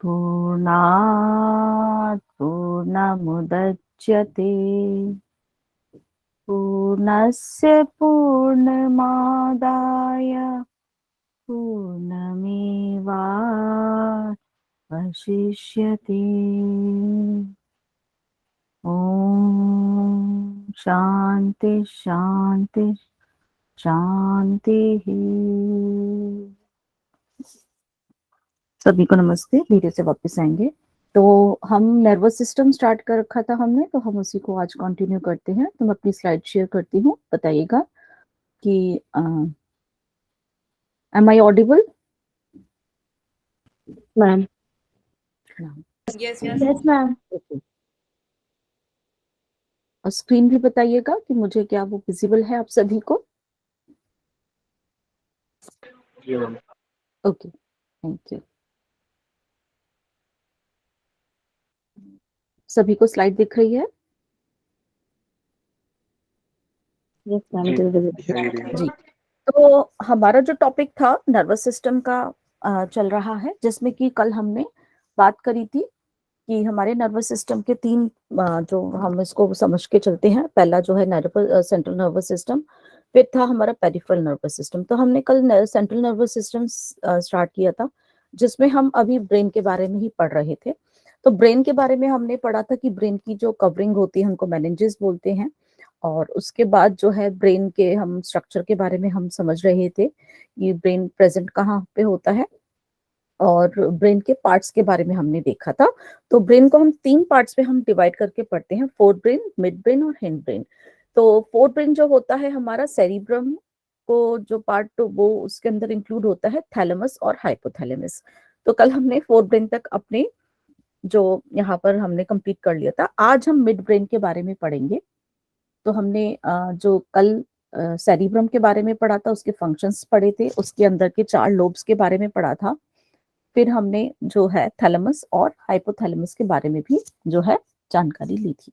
पूर्णात् पूर्णमुदच्यते पूर्णस्य पूर्णमादाय पूर्णमेवावशिष्यते। ओम शांति शांति शांति। सभी को नमस्ते। धीरे से वापस आएंगे। तो हम नर्वस सिस्टम स्टार्ट कर रखा था हमने, तो हम उसी को आज कंटिन्यू करते हैं। तो मैं अपनी स्लाइड शेयर करती हूँ, बताइएगा कि am I audible? Ma'am Yes, yes ma'am okay. और स्क्रीन भी बताइएगा कि मुझे क्या वो विजिबल है आप सभी को? Okay, thank you. सभी को स्लाइड दिख रही है? यस मैम जी। तो हमारा जो टॉपिक था नर्वस सिस्टम का चल रहा है, जिसमें कि कल हमने बात करी थी कि हमारे नर्वस सिस्टम के तीन जो हम इसको समझ के चलते हैं। पहला जो है सेंट्रल नर्वस सिस्टम, फिर था हमारा पेरिफेरल नर्वस सिस्टम। तो हमने कल सेंट्रल नर्वस सिस्टम स्टार्ट किया था, जिसमें हम अभी ब्रेन के बारे में ही पढ़ रहे थे। तो ब्रेन के बारे में हमने पढ़ा था कि ब्रेन की जो कवरिंग होती है उनको मेनिंजेस बोलते हैं। और उसके बाद जो है ब्रेन के हम स्ट्रक्चर के बारे में हम समझ रहे थे, ये ब्रेन प्रेजेंट कहाँ पे होता है, और ब्रेन के पार्ट्स के बारे में हमने देखा था। तो ब्रेन को हम तीन पार्ट्स में हम डिवाइड करके पढ़ते हैं, फोर ब्रेन, मिड ब्रेन और हिंड ब्रेन। तो फोर ब्रेन जो होता है हमारा सेरिब्रम को जो पार्ट, तो वो उसके अंदर इंक्लूड होता है थैलेमस और हाइपोथैलेमस। तो कल हमने फोर ब्रेन तक अपने जो यहाँ पर हमने कंप्लीट कर लिया था। आज हम मिड ब्रेन के बारे में पढ़ेंगे। तो हमने जो कल सेरिब्रम के बारे में पढ़ा था, उसके फंक्शंस पढ़े थे, उसके अंदर के चार लोब्स के बारे में पढ़ा था। फिर हमने जो है थैलेमस और हाइपोथैलेमस के बारे में भी जो है जानकारी ली थी।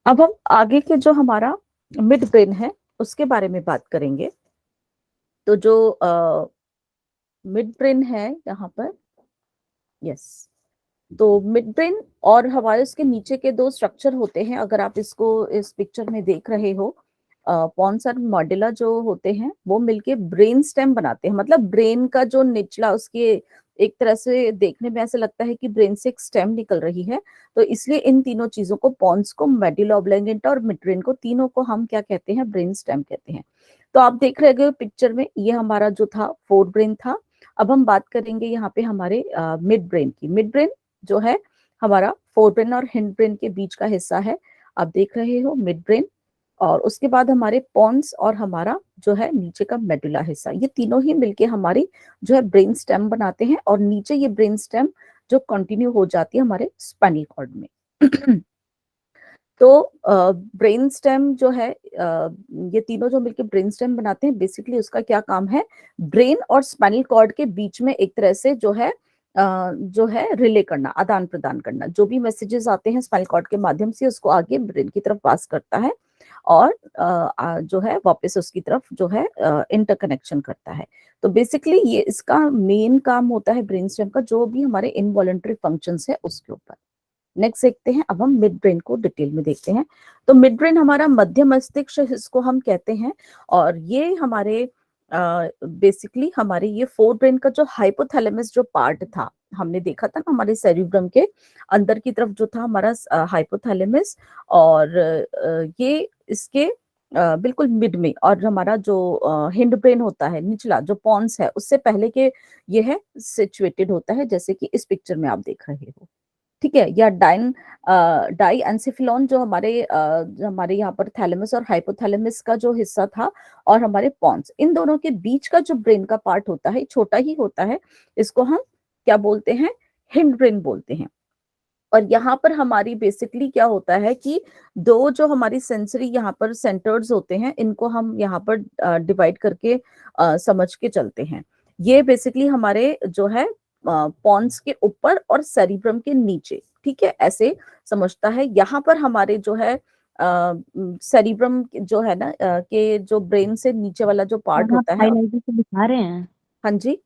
अब हम आगे के जो हमारा मिड ब्रेन है उसके बारे में बात करेंगे। तो जो मिड ब्रेन है यहाँ पर, यस, तो मिड ब्रेन और हमारे उसके नीचे के दो स्ट्रक्चर होते हैं। अगर आप इसको इस पिक्चर में देख रहे हो, पॉन्स और मॉड्यूला जो होते हैं वो मिलके ब्रेन स्टेम बनाते हैं। मतलब ब्रेन का जो निचला, उसके एक तरह से देखने में ऐसा लगता है कि ब्रेन से एक स्टेम निकल रही है। तो इसलिए इन तीनों चीजों को, पॉन्स को, मेडुला ऑब्लंगेटा और मिड ब्रेन को, तीनों को हम क्या कहते हैं? ब्रेन स्टेम कहते हैं। तो आप देख रहे हो पिक्चर में, ये हमारा जो था फोर ब्रेन था। अब हम बात करेंगे यहाँ पे हमारे मिड ब्रेन की। मिड ब्रेन जो है हमारा फोर ब्रेन और हिंड ब्रेन के बीच का हिस्सा है। आप देख रहे हो मिड ब्रेन, और उसके बाद हमारे पॉन्स और हमारा जो है नीचे का मेडुला हिस्सा, ये तीनों ही मिलके हमारी जो है ब्रेन स्टेम बनाते हैं। और नीचे ये ब्रेन स्टेम जो कंटिन्यू हो जाती है हमारे स्पाइनल कॉर्ड में। तो ब्रेन स्टेम जो है, ये तीनों जो मिलके ब्रेन स्टेम बनाते हैं, बेसिकली उसका क्या काम है? ब्रेन और स्पाइनल कॉर्ड के बीच में एक तरह से जो है रिले करना, आदान प्रदान करना। जो भी मैसेजेस आते हैं स्पाइनल कॉर्ड के माध्यम से, उसको आगे ब्रेन की तरफ पास करता है, और जो है वापस उसकी तरफ जो है इंटरकनेक्शन करता है। तो बेसिकली ये इसका मेन काम होता है ब्रेन स्टेम का, जो भी हमारे इनवॉलंटरी फंक्शंस है उसके ऊपर। नेक्स्ट देखते हैं। अब हम मिड ब्रेन को डिटेल में देखते हैं। तो मिड ब्रेन हमारा मध्य मस्तिष्क, इसको हम कहते हैं। और ये हमारे बेसिकली हमारे ये फोर ब्रेन का जो हाइपोथैलेमस जो पार्ट था, हमने देखा था ना, हमारे सेरिब्रम के अंदर की तरफ जो था हमारा हाइपोथैलेमस। और ये इसके बिल्कुल मिड में, और हमारा जो हिंड ब्रेन होता है, निचला जो पॉन्स है, उससे पहले के ये है सिचुएटेड होता है, जैसे कि इस पिक्चर में आप देख रहे हो। ठीक है। या डाई एंसिफिलॉन जो हमारे यहाँ पर थैलेमस और हाइपोथैलेमस का जो हिस्सा था, और हमारे पॉन्स, इन दोनों के बीच का जो ब्रेन का पार्ट होता है, छोटा ही होता है। इसको हम क्या बोलते हैं? हिंड ब्रेन बोलते हैं। और यहाँ पर हमारी बेसिकली क्या होता है कि दो जो हमारी सेंसरी यहाँ पर सेंटर्स होते हैं, इनको हम यहाँ पर डिवाइड करके समझ के चलते हैं। ये बेसिकली हमारे जो है पॉन्स के ऊपर और सेरिब्रम के नीचे, ठीक है, ऐसे समझता है। यहाँ पर हमारे जो है सेरिब्रम जो है ना, के जो ब्रेन से नीचे वाला जो पार्ट मैम आप होता है। हाईलाइटर से दिखा रहे हैं? हाँ जी,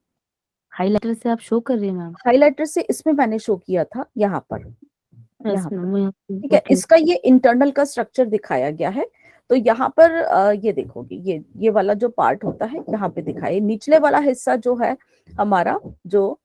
हाइलाइटर से आप शो कर रही हैं मैम? हाइलाइटर से इसमें मैंने शो किया था, यहाँ पर, यस यहाँ पर, मैम। ठीक है। ओके। इसका ये इंटरनल का स्ट्रक्चर दिखाया गया है। तो यहाँ पर ये देखोगे, ये वाला जो पार्ट होता है यहाँ पे दिखाए, निचले वाला हिस्सा जो है हमारा, जो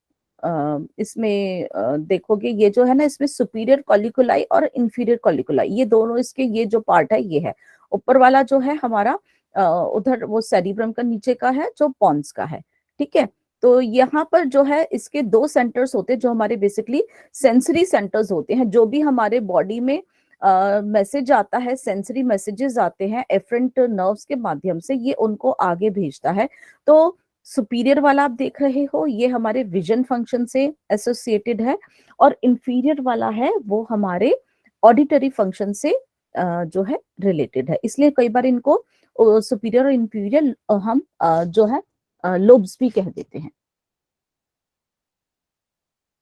इसमें देखोगे ये जो है ना, इसमें सुपीरियर कॉलिकुलाई और इंफीरियर कॉलिकुलाई, ये दोनों इसके, ये जो पार्ट है ये है। ऊपर वाला जो है हमारा उधर वो सेरिब्रम का नीचे का है, जो पॉन्स का है, ठीक है। तो यहाँ पर जो है इसके दो सेंटर्स होते हैं, जो हमारे बेसिकली सेंसरी सेंटर्स होते हैं। जो भी हमारे बॉडी में मैसेज आता है, सेंसरी मैसेजेस आते हैं एफरेंट नर्व्स के माध्यम से, ये उनको आगे भेजता है। तो सुपीरियर वाला आप देख रहे हो, ये हमारे विजन फंक्शन से एसोसिएटेड है, और इंफीरियर वाला है वो हमारे ऑडिटरी फंक्शन से जो है रिलेटेड है। इसलिए कई बार इनको सुपीरियर और इंफीरियर हम जो है लोब्स भी कह देते हैं,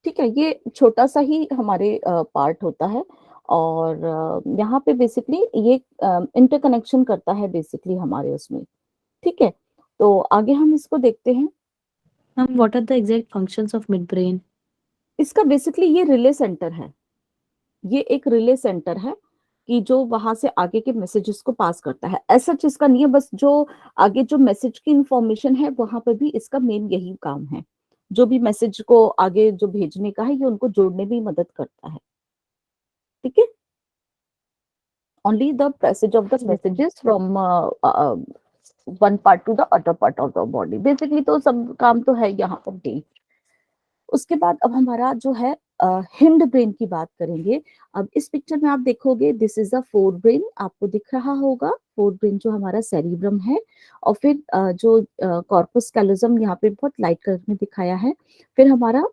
ठीक है। ये छोटा सा ही हमारे पार्ट होता है, और यहाँ पे बेसिकली ये इंटरकनेक्शन करता है बेसिकली हमारे उसमें, ठीक है। तो आगे हम इसको देखते हैं। Ma'am what are the exact functions of midbrain? इसका बेसिकली ये रिले सेंटर है, ये एक रिले सेंटर है कि जो वहां से आगे के मैसेजेस को पास करता है। ऐसा इसका नहीं है, बस जो आगे जो मैसेज की इंफॉर्मेशन है वहां पर भी इसका मेन यही काम है। जो भी मैसेज को आगे जो भेजने का है, ये उनको जोड़ने में मदद करता है, ठीक है। only the passage of the messages from one part to the other part of the body, basically तो सब काम तो है यहाँ पर भी। उसके बाद अब हमारा जो है हिंड ब्रेन की बात करेंगे। अब इस पिक्चर में आप देखोगे, this is the fore brain, आपको दिख रहा होगा फोर ब्रेन जो हमारा सेरिब्रम है, और फिर जो कॉर्पस कैलोजम यहाँ पे बहुत लाइट कलर में दिखाया है, फिर हमारा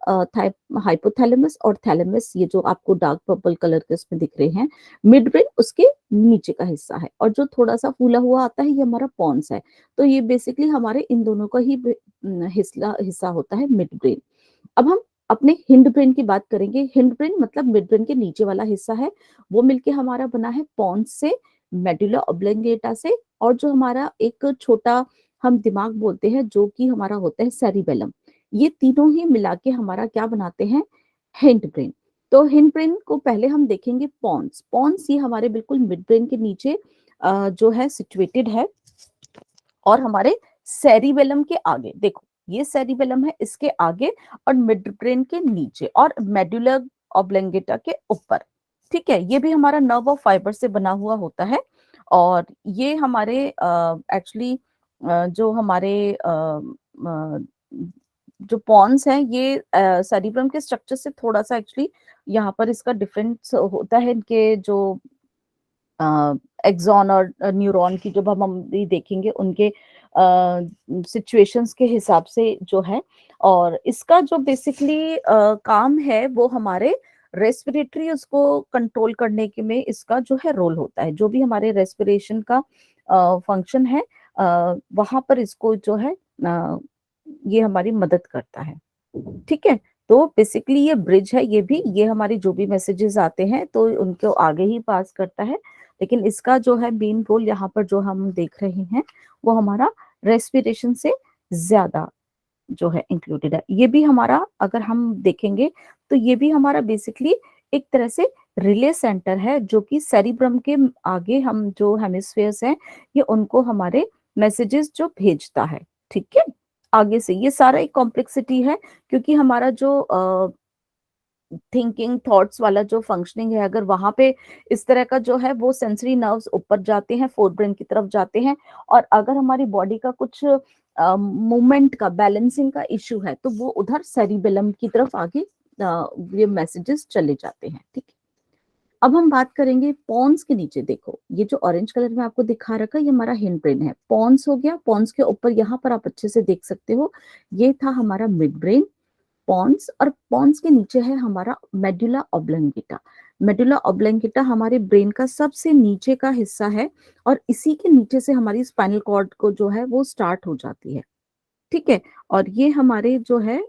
हाइपोथैलेमस और थैलेमस, ये जो आपको डार्क पर्पल कलर के इसमें दिख रहे हैं। मिड ब्रेन उसके नीचे का हिस्सा है, और जो थोड़ा सा फूला हुआ आता है ये हमारा पॉन्स है। तो ये बेसिकली हमारे इन दोनों का ही हिस्सा होता है मिड ब्रेन। अब हम अपने हिंड ब्रेन की बात करेंगे। हिंड ब्रेन मतलब मिड ब्रेन के नीचे वाला हिस्सा है, वो मिलके हमारा बना है पॉन्स से, मेडुला ऑब्लंगेटा से, और जो हमारा एक छोटा हम दिमाग बोलते हैं जो कि हमारा होता है सेरिबेलम। ये तीनों ही मिला के हमारा क्या बनाते हैं, हिंड ब्रेन। तो हिंड ब्रेन को पहले हम देखेंगे पॉन्स। पॉन्स ये हमारे बिल्कुल मिड ब्रेन के नीचे जो है सिचुएटेड है, और हमारे सेरिबेलम के आगे देखो, ये सेरिबेलम है, इसके आगे और मिड ब्रेन के नीचे और मेडुला ऑब्लंगेटा के ऊपर, ठीक है। ये भी हमारा नर्व ऑफ फाइबर से बना हुआ होता है, और ये हमारे एक्चुअली जो हमारे जो पॉन्स हैं, ये सेरिब्रम के स्ट्रक्चर से थोड़ा सा एक्चुअली यहाँ पर इसका डिफरेंस होता है। इनके जो एक्सॉन और न्यूरॉन की जब हम भी देखेंगे उनके सिचुएशंस के हिसाब से जो है, और इसका जो बेसिकली काम है वो हमारे रेस्पिरेटरी उसको कंट्रोल करने के में इसका जो है रोल होता है। जो भी हमारे रेस्पिरेशन का फंक्शन है वहां पर इसको जो है ये हमारी मदद करता है, ठीक है। तो बेसिकली ये ब्रिज है, ये भी, ये हमारी जो भी मैसेजेस आते हैं तो उनको आगे ही पास करता है, लेकिन इसका जो है मेन रोल यहाँ पर जो हम देख रहे हैं वो हमारा रेस्पिरेशन से ज्यादा जो है इंक्लूडेड है। ये भी हमारा अगर हम देखेंगे तो ये भी हमारा बेसिकली एक तरह से रिले सेंटर है, जो कि सेरिब्रम के आगे हम जो हेमिस्फेयर्स हैं ये उनको हमारे मैसेजेस जो भेजता है, ठीक है। आगे से ये सारा एक कॉम्प्लेक्सिटी है, क्योंकि हमारा जो थिंकिंग थॉट्स वाला जो फंक्शनिंग है, अगर वहां पे इस तरह का जो है वो सेंसरी नर्व्स ऊपर जाते हैं, फोर ब्रेन की तरफ जाते हैं, और अगर हमारी बॉडी का कुछ मूवमेंट का बैलेंसिंग का इश्यू है तो वो उधर सेरिबेलम की तरफ आगे ये मैसेजेस चले जाते हैं, ठीक है। अब हम बात करेंगे पॉन्स के नीचे। देखो ये जो ऑरेंज कलर में आपको दिखा रखा है ये हमारा हिंड ब्रेन है। पॉन्स हो गया, पॉन्स के ऊपर यहाँ पर आप अच्छे से देख सकते हो ये था हमारा मिड ब्रेन, पॉन्स, और पॉन्स के नीचे है हमारा मेडुला ऑब्लंगेटा। मेडुला ऑब्लंगेटा हमारे ब्रेन का सबसे नीचे का हिस्सा है, और इसी के नीचे से हमारी स्पाइनल कॉर्ड को जो है वो स्टार्ट हो जाती है, ठीक है। और ये हमारे जो है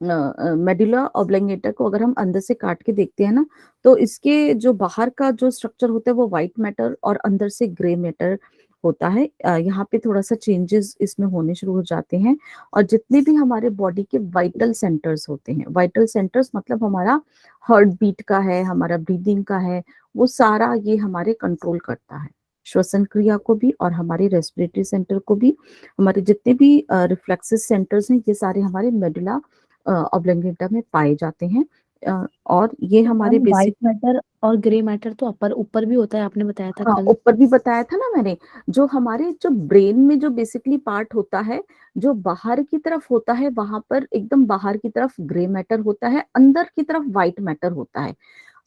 मेडुला ऑब्लंगेटा को अगर हम अंदर से काट के देखते हैं ना, तो इसके जो बाहर का जो स्ट्रक्चर होता है वो व्हाइट मैटर और अंदर से ग्रे मैटर होता है, यहाँ पे थोड़ा सा चेंजेस इसमें होने शुरू हो जाते हैं। और जितने भी हमारे बॉडी के वाइटल सेंटर्स होते हैं, वाइटल सेंटर्स मतलब हमारा हार्ट बीट का है, हमारा ब्रीदिंग का है, वो सारा ये हमारे कंट्रोल करता है, श्वसन क्रिया को भी और हमारे रेस्पिरेटरी सेंटर को भी। हमारे जितने भी रिफ्लेक्सेस सेंटर्स हैं ये सारे हमारे मेडुला ऑब्लोंगेटा में पाए जाते हैं। और ये हमारे मैम बेसिक, व्हाइट मैटर और ग्रे मैटर तो अपर ऊपर भी होता है, आपने बताया था हाँ कल। ऊपर भी बताया था ना मैंने। जो हमारे जो ब्रेन में जो बेसिकली पार्ट होता है, जो बाहर की तरफ होता है, वहां पर एकदम बाहर की तरफ ग्रे मैटर होता है, अंदर की तरफ व्हाइट मैटर होता है।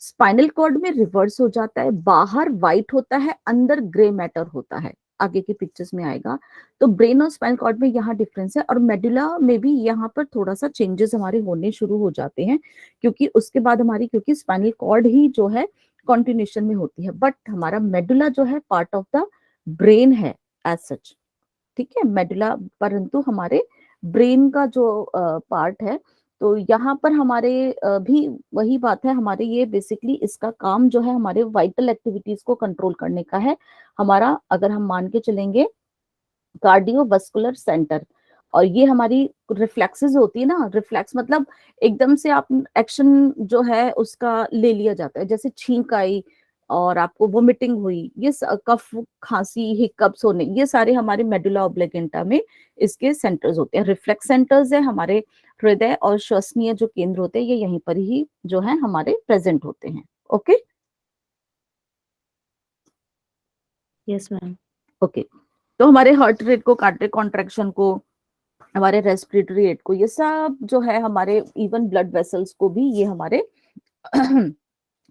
स्पाइनल कॉर्ड में रिवर्स हो जाता है, बाहर व्हाइट होता है, अंदर ग्रे मैटर होता है, आगे के पिक्चर्स में आएगा। तो ब्रेन और स्पाइनल कॉर्ड में यहाँ डिफरेंस है, और मेडुला में भी यहाँ पर थोड़ा सा चेंजेस हमारे होने शुरू हो जाते हैं, क्योंकि उसके बाद हमारी, क्योंकि स्पाइनल कॉर्ड ही जो है कॉन्टिन्यूशन में होती है, बट हमारा मेडुला जो है पार्ट ऑफ द ब्रेन है एज सच, ठीक है मेडुला, परंतु हमारे ब्रेन का जो पार्ट है। तो यहाँ पर हमारे भी वही बात है, हमारे ये बेसिकली इसका काम जो है हमारे वाइटल एक्टिविटीज को कंट्रोल करने का है। हमारा अगर हम मान के चलेंगे कार्डियोवास्कुलर सेंटर, और ये हमारी रिफ्लेक्सेस होती है ना, रिफ्लेक्स मतलब एकदम से आप एक्शन जो है उसका ले लिया जाता है, जैसे छींक आई और आपको वोमिटिंग हुई, ये कफ खांसी हिकअप्स होने, ये सारे हमारे मेडुला ऑब्लिगेंटा में इसके सेंटर्स होते हैं। रिफ्लेक्स सेंटर्स है हमारे हृदय और श्वसनीय जो केंद्र होते हैं, ये यहीं पर ही जो है हमारे प्रेजेंट होते हैं। Okay yes ma'am. ओके। तो हमारे हार्ट रेट को, कार्डियक कॉन्ट्रैक्शन को, हमारे रेस्पिरेटरी रेट को, ये सब जो है हमारे इवन ब्लड वेसल्स को भी ये हमारे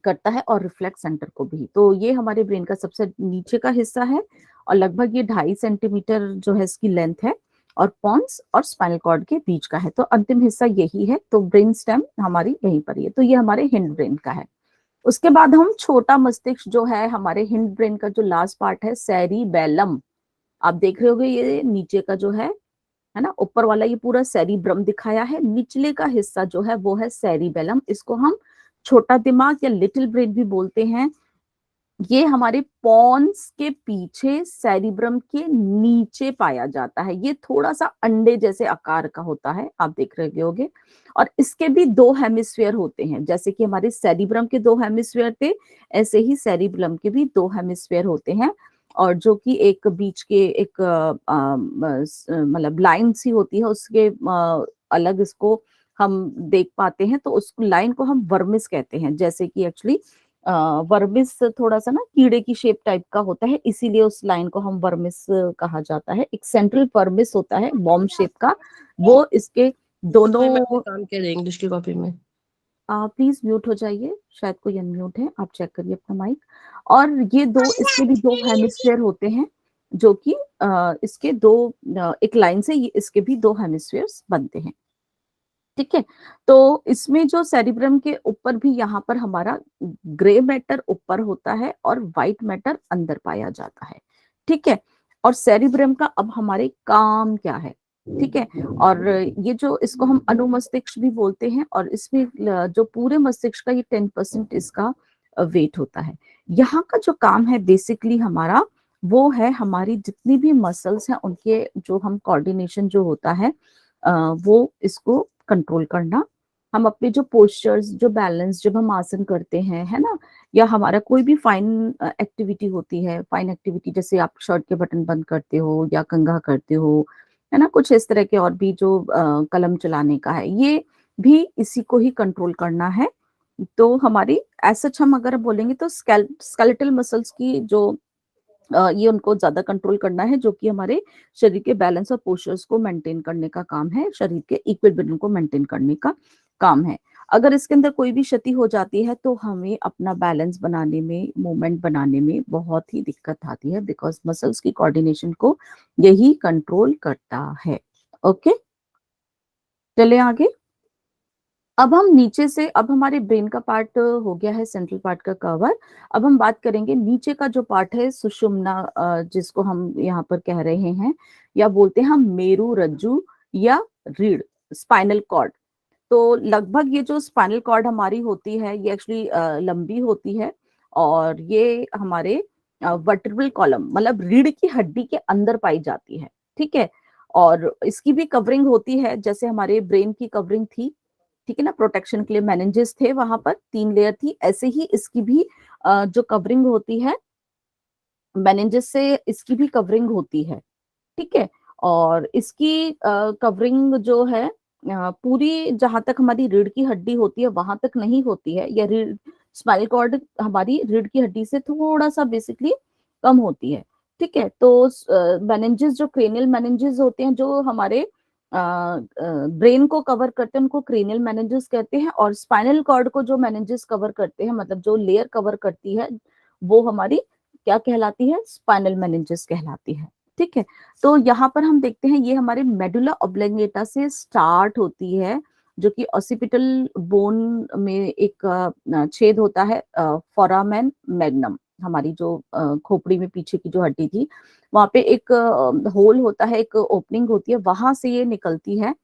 करता है, और रिफ्लेक्स सेंटर को भी। तो ये हमारे ब्रेन का सबसे नीचे का हिस्सा है, और लगभग ये 2.5 सेंटीमीटर जो है इसकी लेंथ है, और पॉन्स और स्पाइनल कॉर्ड के बीच का है। तो अंतिम हिस्सा यही है, तो ब्रेन स्टेम हमारी यहीं पर ही है। तो ये हमारे हिंड ब्रेन का है। उसके बाद हम छोटा मस्तिष्क जो है हमारे हिंड ब्रेन का जो लास्ट पार्ट है, सेरिबेलम, आप देख रहे होगे ये नीचे का जो है ना, ऊपर वाला ये पूरा सेरिब्रम दिखाया है, निचले का हिस्सा जो है वो है सेरिबेलम। इसको हम छोटा दिमाग या लिटिल ब्रेन भी बोलते हैं। ये हमारे पॉन्स के पीछे सेरिब्रम के नीचे पाया जाता है, ये थोड़ा सा अंडे जैसे आकार का होता है, आप देख रहे होगे। और इसके भी 2 हेमिस्फीयर होते हैं, जैसे कि हमारे सेरिब्रम के 2 हेमिस्फीयर थे, ऐसे ही सेरिब्रम के भी 2 हेमिस्फीयर होते हैं। और जो कि एक बीच के एक मतलब लाइन सी होती है, उसके अलग इसको हम देख पाते हैं, तो उस लाइन को हम वर्मिस कहते हैं। जैसे कि एक्चुअली वर्मिस थोड़ा सा ना कीड़े की शेप टाइप का होता है, इसीलिए उस लाइन को हम वर्मिस कहा जाता है। एक सेंट्रल वर्मिस होता है बॉम्ब शेप का, वो इसके दोनों। काम किया है इंग्लिश की कॉपी में। प्लीज म्यूट हो जाइए, शायद कोई अनम्यूट है, आप चेक करिए अपना माइक। और ये दो, इसके भी 2 हेमिस्फीयर होते हैं, जो कि इसके 2 एक लाइन से ये इसके भी 2 हेमिस्फीयर्स बनते हैं, ठीक है। तो इसमें जो सेरिब्रम के ऊपर भी यहाँ पर हमारा ग्रे मैटर ऊपर होता है और व्हाइट मैटर अंदर पाया जाता है, ठीक है। और सेरिब्रम का अब हमारे काम क्या है, ठीक है। और ये जो इसको हम अनुमस्तिष्क भी बोलते हैं, और इसमें जो पूरे मस्तिष्क का ये 10% इसका वेट होता है। यहाँ का जो काम है बेसिकली हमारा, वो है हमारी जितनी भी मसल्स हैं उनके जो हम कोऑर्डिनेशन जो होता है, वो इसको कंट्रोल करना। हम अपने जो पोस्चर्स, जो बैलेंस, जब हम आसन करते हैं, है ना, या हमारा कोई भी फाइन एक्टिविटी होती है, फाइन एक्टिविटी जैसे आप शर्ट के बटन बंद करते हो या कंघा करते हो, है ना, कुछ इस तरह के, और भी जो कलम चलाने का है, ये भी इसी को ही कंट्रोल करना है। तो हमारी ऐसा हम अगर बोलेंगे तो स्केलेटल मसल्स की जो ये उनको ज्यादा कंट्रोल करना है, जो कि हमारे शरीर के बैलेंस और पोस्चर्स को मेंटेन करने का काम है, शरीर के इक्विलिब्रियम को मेंटेन करने का काम है। अगर इसके अंदर कोई भी क्षति हो जाती है तो हमें अपना बैलेंस बनाने में, मूवमेंट बनाने में बहुत ही दिक्कत आती है, बिकॉज मसल्स की कोऑर्डिनेशन को यही कंट्रोल करता है। ओके, चले आगे। अब हम नीचे से, अब हमारे ब्रेन का पार्ट हो गया है, सेंट्रल पार्ट का कवर। अब हम बात करेंगे नीचे का जो पार्ट है, सुषुम्ना, जिसको हम यहाँ पर कह रहे हैं, या बोलते हैं हम मेरु रज्जु या रीढ़, स्पाइनल कॉर्ड। तो लगभग ये जो स्पाइनल कॉर्ड हमारी होती है, ये एक्चुअली लंबी होती है, और ये हमारे वर्टेब्रल कॉलम मतलब रीढ़ की हड्डी के अंदर पाई जाती है, ठीक है। और इसकी भी कवरिंग होती है, जैसे हमारे ब्रेन की कवरिंग थी, ठीक है ना, प्रोटेक्शन के लिए मेनिंजेस थे, वहां पर 3 लेयर थी, ऐसे ही इसकी भी जो कवरिंग होती है मेनिंजेस से, इसकी भी कवरिंग होती है, ठीक है। और इसकी कवरिंग जो है पूरी जहां तक हमारी रीढ़ की हड्डी होती है वहां तक नहीं होती है, या रीढ़ स्पाइनल कॉर्ड हमारी रीढ़ की हड्डी से थोड़ा सा बेसिकली कम होती है, ठीक है। तो मेनिंजेस जो क्रेनियल मेनिंजेस होते हैं जो हमारे ब्रेन को कवर करते हैं उनको क्रेनियल मेनिंजेस कहते हैं, और स्पाइनल कॉर्ड को जो मेनिंजेस कवर करते हैं, मतलब जो लेयर कवर करती है, वो हमारी क्या कहलाती है, स्पाइनल मेनिंजेस कहलाती है, ठीक है। तो यहाँ पर हम देखते हैं ये हमारे मेडुला ऑब्लिंगेटा से स्टार्ट होती है, जो कि ऑसिपिटल बोन में एक छेद होता है, फोरामेन मैग्नम, हमारी जो खोपड़ी में पीछे की जो हड्डी थी वहां पे एक होल होता है, एक ओपनिंग होती है, वहां से ये निकलती है।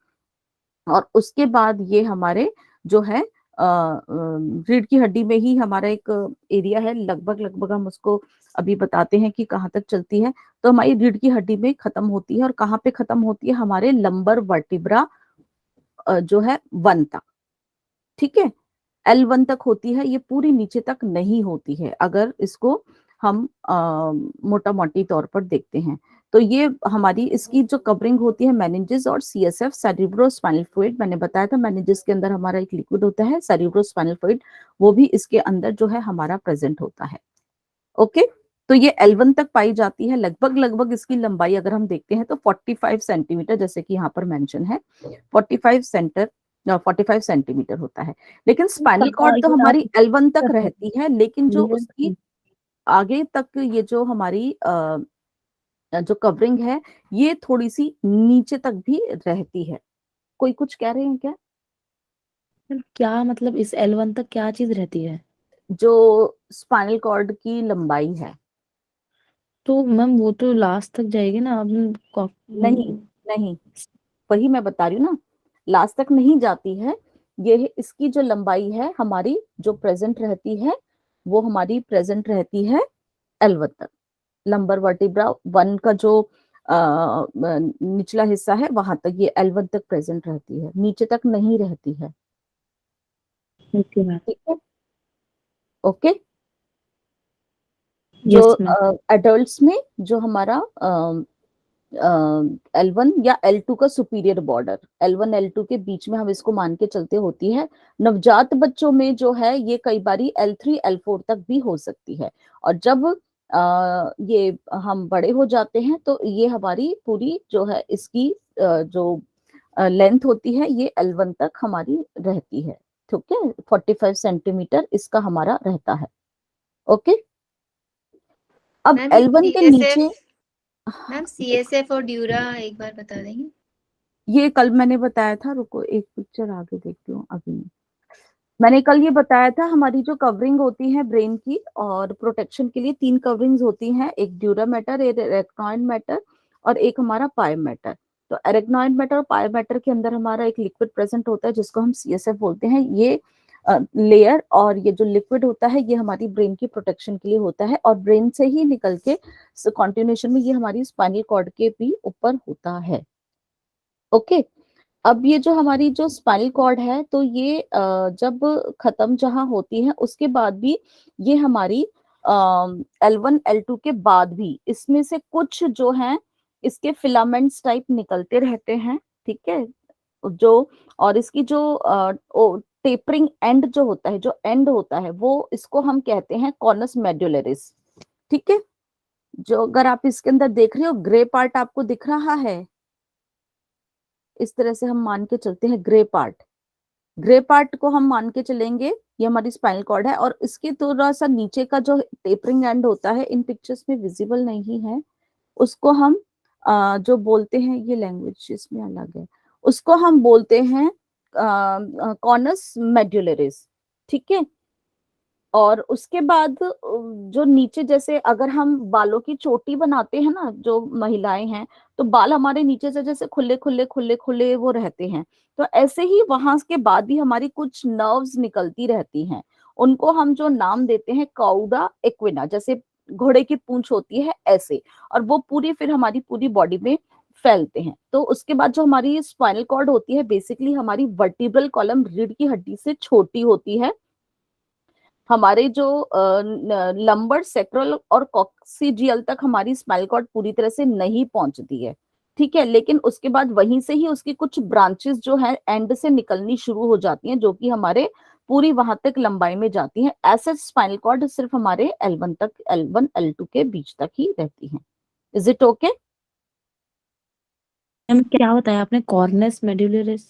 और उसके बाद ये हमारे जो है रीढ़ की हड्डी में ही हमारा एक एरिया है, लगभग लगभग हम उसको अभी बताते हैं कि कहाँ तक चलती है। तो हमारी रीढ़ की हड्डी में खत्म होती है, और कहाँ पे खत्म होती है, हमारे लंबर वर्टिब्रा जो है 1 तक, ठीक है। L1 तक होती है, ये पूरी नीचे तक नहीं होती है, अगर इसको हम मोटा मोटी तौर पर देखते हैं। तो ये हमारी इसकी जो कवरिंग होती है मेनिंजेस और CSF, सेरिब्रोस्पाइनल फ्लूइड, मैंने बताया था मेनिंजेस के अंदर हमारा एक लिक्विड होता है, सेरिब्रोस्पाइनल फ्लूइड वो भी इसके अंदर जो है हमारा प्रेजेंट होता है, ओके। तो ये L1 तक पाई जाती है, लगभग लगभग इसकी लंबाई अगर हम देखते हैं तो 45 सेंटीमीटर, जैसे कि यहाँ पर मेंशन है 45 सेंटीमीटर होता है। लेकिन स्पाइनल कॉर्ड तो हमारी L1 तक रहती है, लेकिन जो उसकी आगे तक ये जो हमारी जो कवरिंग है ये थोड़ी सी नीचे तक भी रहती है। कोई कुछ कह रहे हैं क्या? क्या मतलब इस L1 तक क्या चीज रहती है? जो स्पाइनल कॉर्ड की लंबाई है। तो मैम वो तो लास्ट तक जाएगी ना, अब नहीं नहीं, वही मैं बता रही हूँ ना, लास्ट तक नहीं जाती है। ये इसकी जो लंबाई है हमारी जो प्रेजेंट रहती है, वो हमारी प्रेजेंट रहती है L1 तक। लंबर वर्टिब्रा 1 का जो निचला हिस्सा है वहां तक ये L1 तक प्रेजेंट रहती है, नीचे तक नहीं रहती है, ओके मैम। ठीक है, ओके। जो यस मैम। एडल्ट्स में जो हमारा L1 या L2 का सुपीरियर बॉर्डर, L1 L2 के बीच में हम इसको मान के चलते होती है। नवजात बच्चों में जो है ये कई बारी L3 L4 तक भी हो सकती है, और जब ये हम बड़े हो जाते हैं तो ये हमारी पूरी जो है इसकी जो लेंथ होती है ये L1 तक हमारी रहती है, ठीक है। 45 सेंटीमीटर इसका हमारा रहता है, ओके। अब मैम L1 के नीचे मैम CSF और ड्यूरा एक बार बता देंगे? ये कल मैंने बताया था, रुको एक पिक्चर आगे देखती हूँ अभी नहीं। मैंने कल ये बताया था हमारी जो कवरिंग होती है ब्रेन की और प्रोटेक्शन के लिए 3 कवरिंग्स होती हैं, एक ड्यूरा मैटर, एक एरेक्नॉइड मैटर और एक हमारा पाई मैटर। तो एरेक्नॉइड मैटर और पाई मैटर के अंदर हमारा एक लिक्विड प्रेजेंट होता है जिसको हम CSF बोलते हैं। ये लेयर और ये जो लिक्विड होता है ये हमारी ब्रेन की प्रोटेक्शन के लिए होता है, और ब्रेन से ही निकल के कॉन्टिन्यूशन में ये हमारी स्पाइनल कॉर्ड के भी ऊपर होता है, ओके। अब ये जो हमारी जो स्पाइनल कॉर्ड है तो ये जब खत्म जहां होती है उसके बाद भी ये हमारी L1 L2 के बाद भी इसमें से कुछ जो है इसके फिलामेंट्स टाइप निकलते रहते हैं, ठीक है। जो और इसकी जो टेपरिंग एंड जो होता है, जो एंड होता है वो इसको हम कहते हैं कॉनस मेडुलरिस, ठीक है। जो अगर आप इसके अंदर देख रहे हो ग्रे पार्ट आपको दिख रहा है, इस तरह से हम मान के चलते हैं ग्रे पार्ट को हम मान के चलेंगे, ये हमारी स्पाइनल कॉर्ड है। और इसके थोड़ा सा नीचे का जो टेपरिंग एंड होता है इन पिक्चर्स में विजिबल नहीं है, उसको हम जो बोलते हैं, ये लैंग्वेज इसमें अलग है, उसको हम बोलते हैं कॉनस मेडुलरिस, ठीक है। और उसके बाद जो नीचे, जैसे अगर हम बालों की चोटी बनाते हैं ना जो महिलाएं हैं, तो बाल हमारे नीचे से जैसे खुले खुले खुले खुले वो रहते हैं, तो ऐसे ही वहां के बाद भी हमारी कुछ नर्व्स निकलती रहती हैं, उनको हम जो नाम देते हैं काउडा एक्विना। जैसे घोड़े की पूंछ होती है ऐसे, और वो पूरी फिर हमारी पूरी बॉडी में फैलते हैं। तो उसके बाद जो हमारी स्पाइनल कॉर्ड होती है बेसिकली हमारी वर्टिब्रल कॉलम रीढ़ की हड्डी से छोटी होती है। हमारे जो लंबर, सेक्रल और कॉक्सिजियल तक हमारी स्पाइनल कॉर्ड पूरी तरह से नहीं पहुंचती है, ठीक है। लेकिन उसके बाद वहीं से ही उसकी कुछ ब्रांचेस जो है एंड से निकलनी शुरू हो जाती हैं, जो कि हमारे पूरी वहां तक लंबाई में जाती हैं। ऐसे स्पाइनल कॉर्ड सिर्फ हमारे L1 तक, L1 L2 के बीच तक ही रहती हैं। Is it okay? मैम क्या बताया आपने, कॉर्नस मेडुलरिस,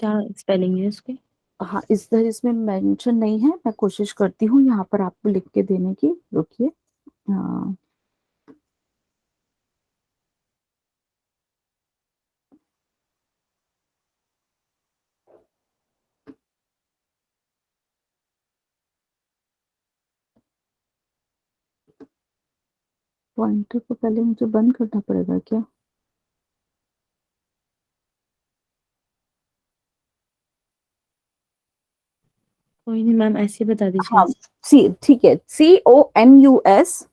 क्या स्पेलिंग है उसके? हाँ, इसमें मेंशन नहीं है, मैं कोशिश करती हूँ यहाँ पर आपको लिख के देने की, रुकिए। हाँ, पॉइंटर को पहले मुझे बंद करना पड़ेगा क्या? कोई नहीं मैम, ऐसे ही बता दीजिए। हाँ, सी, ठीक है, CONUS,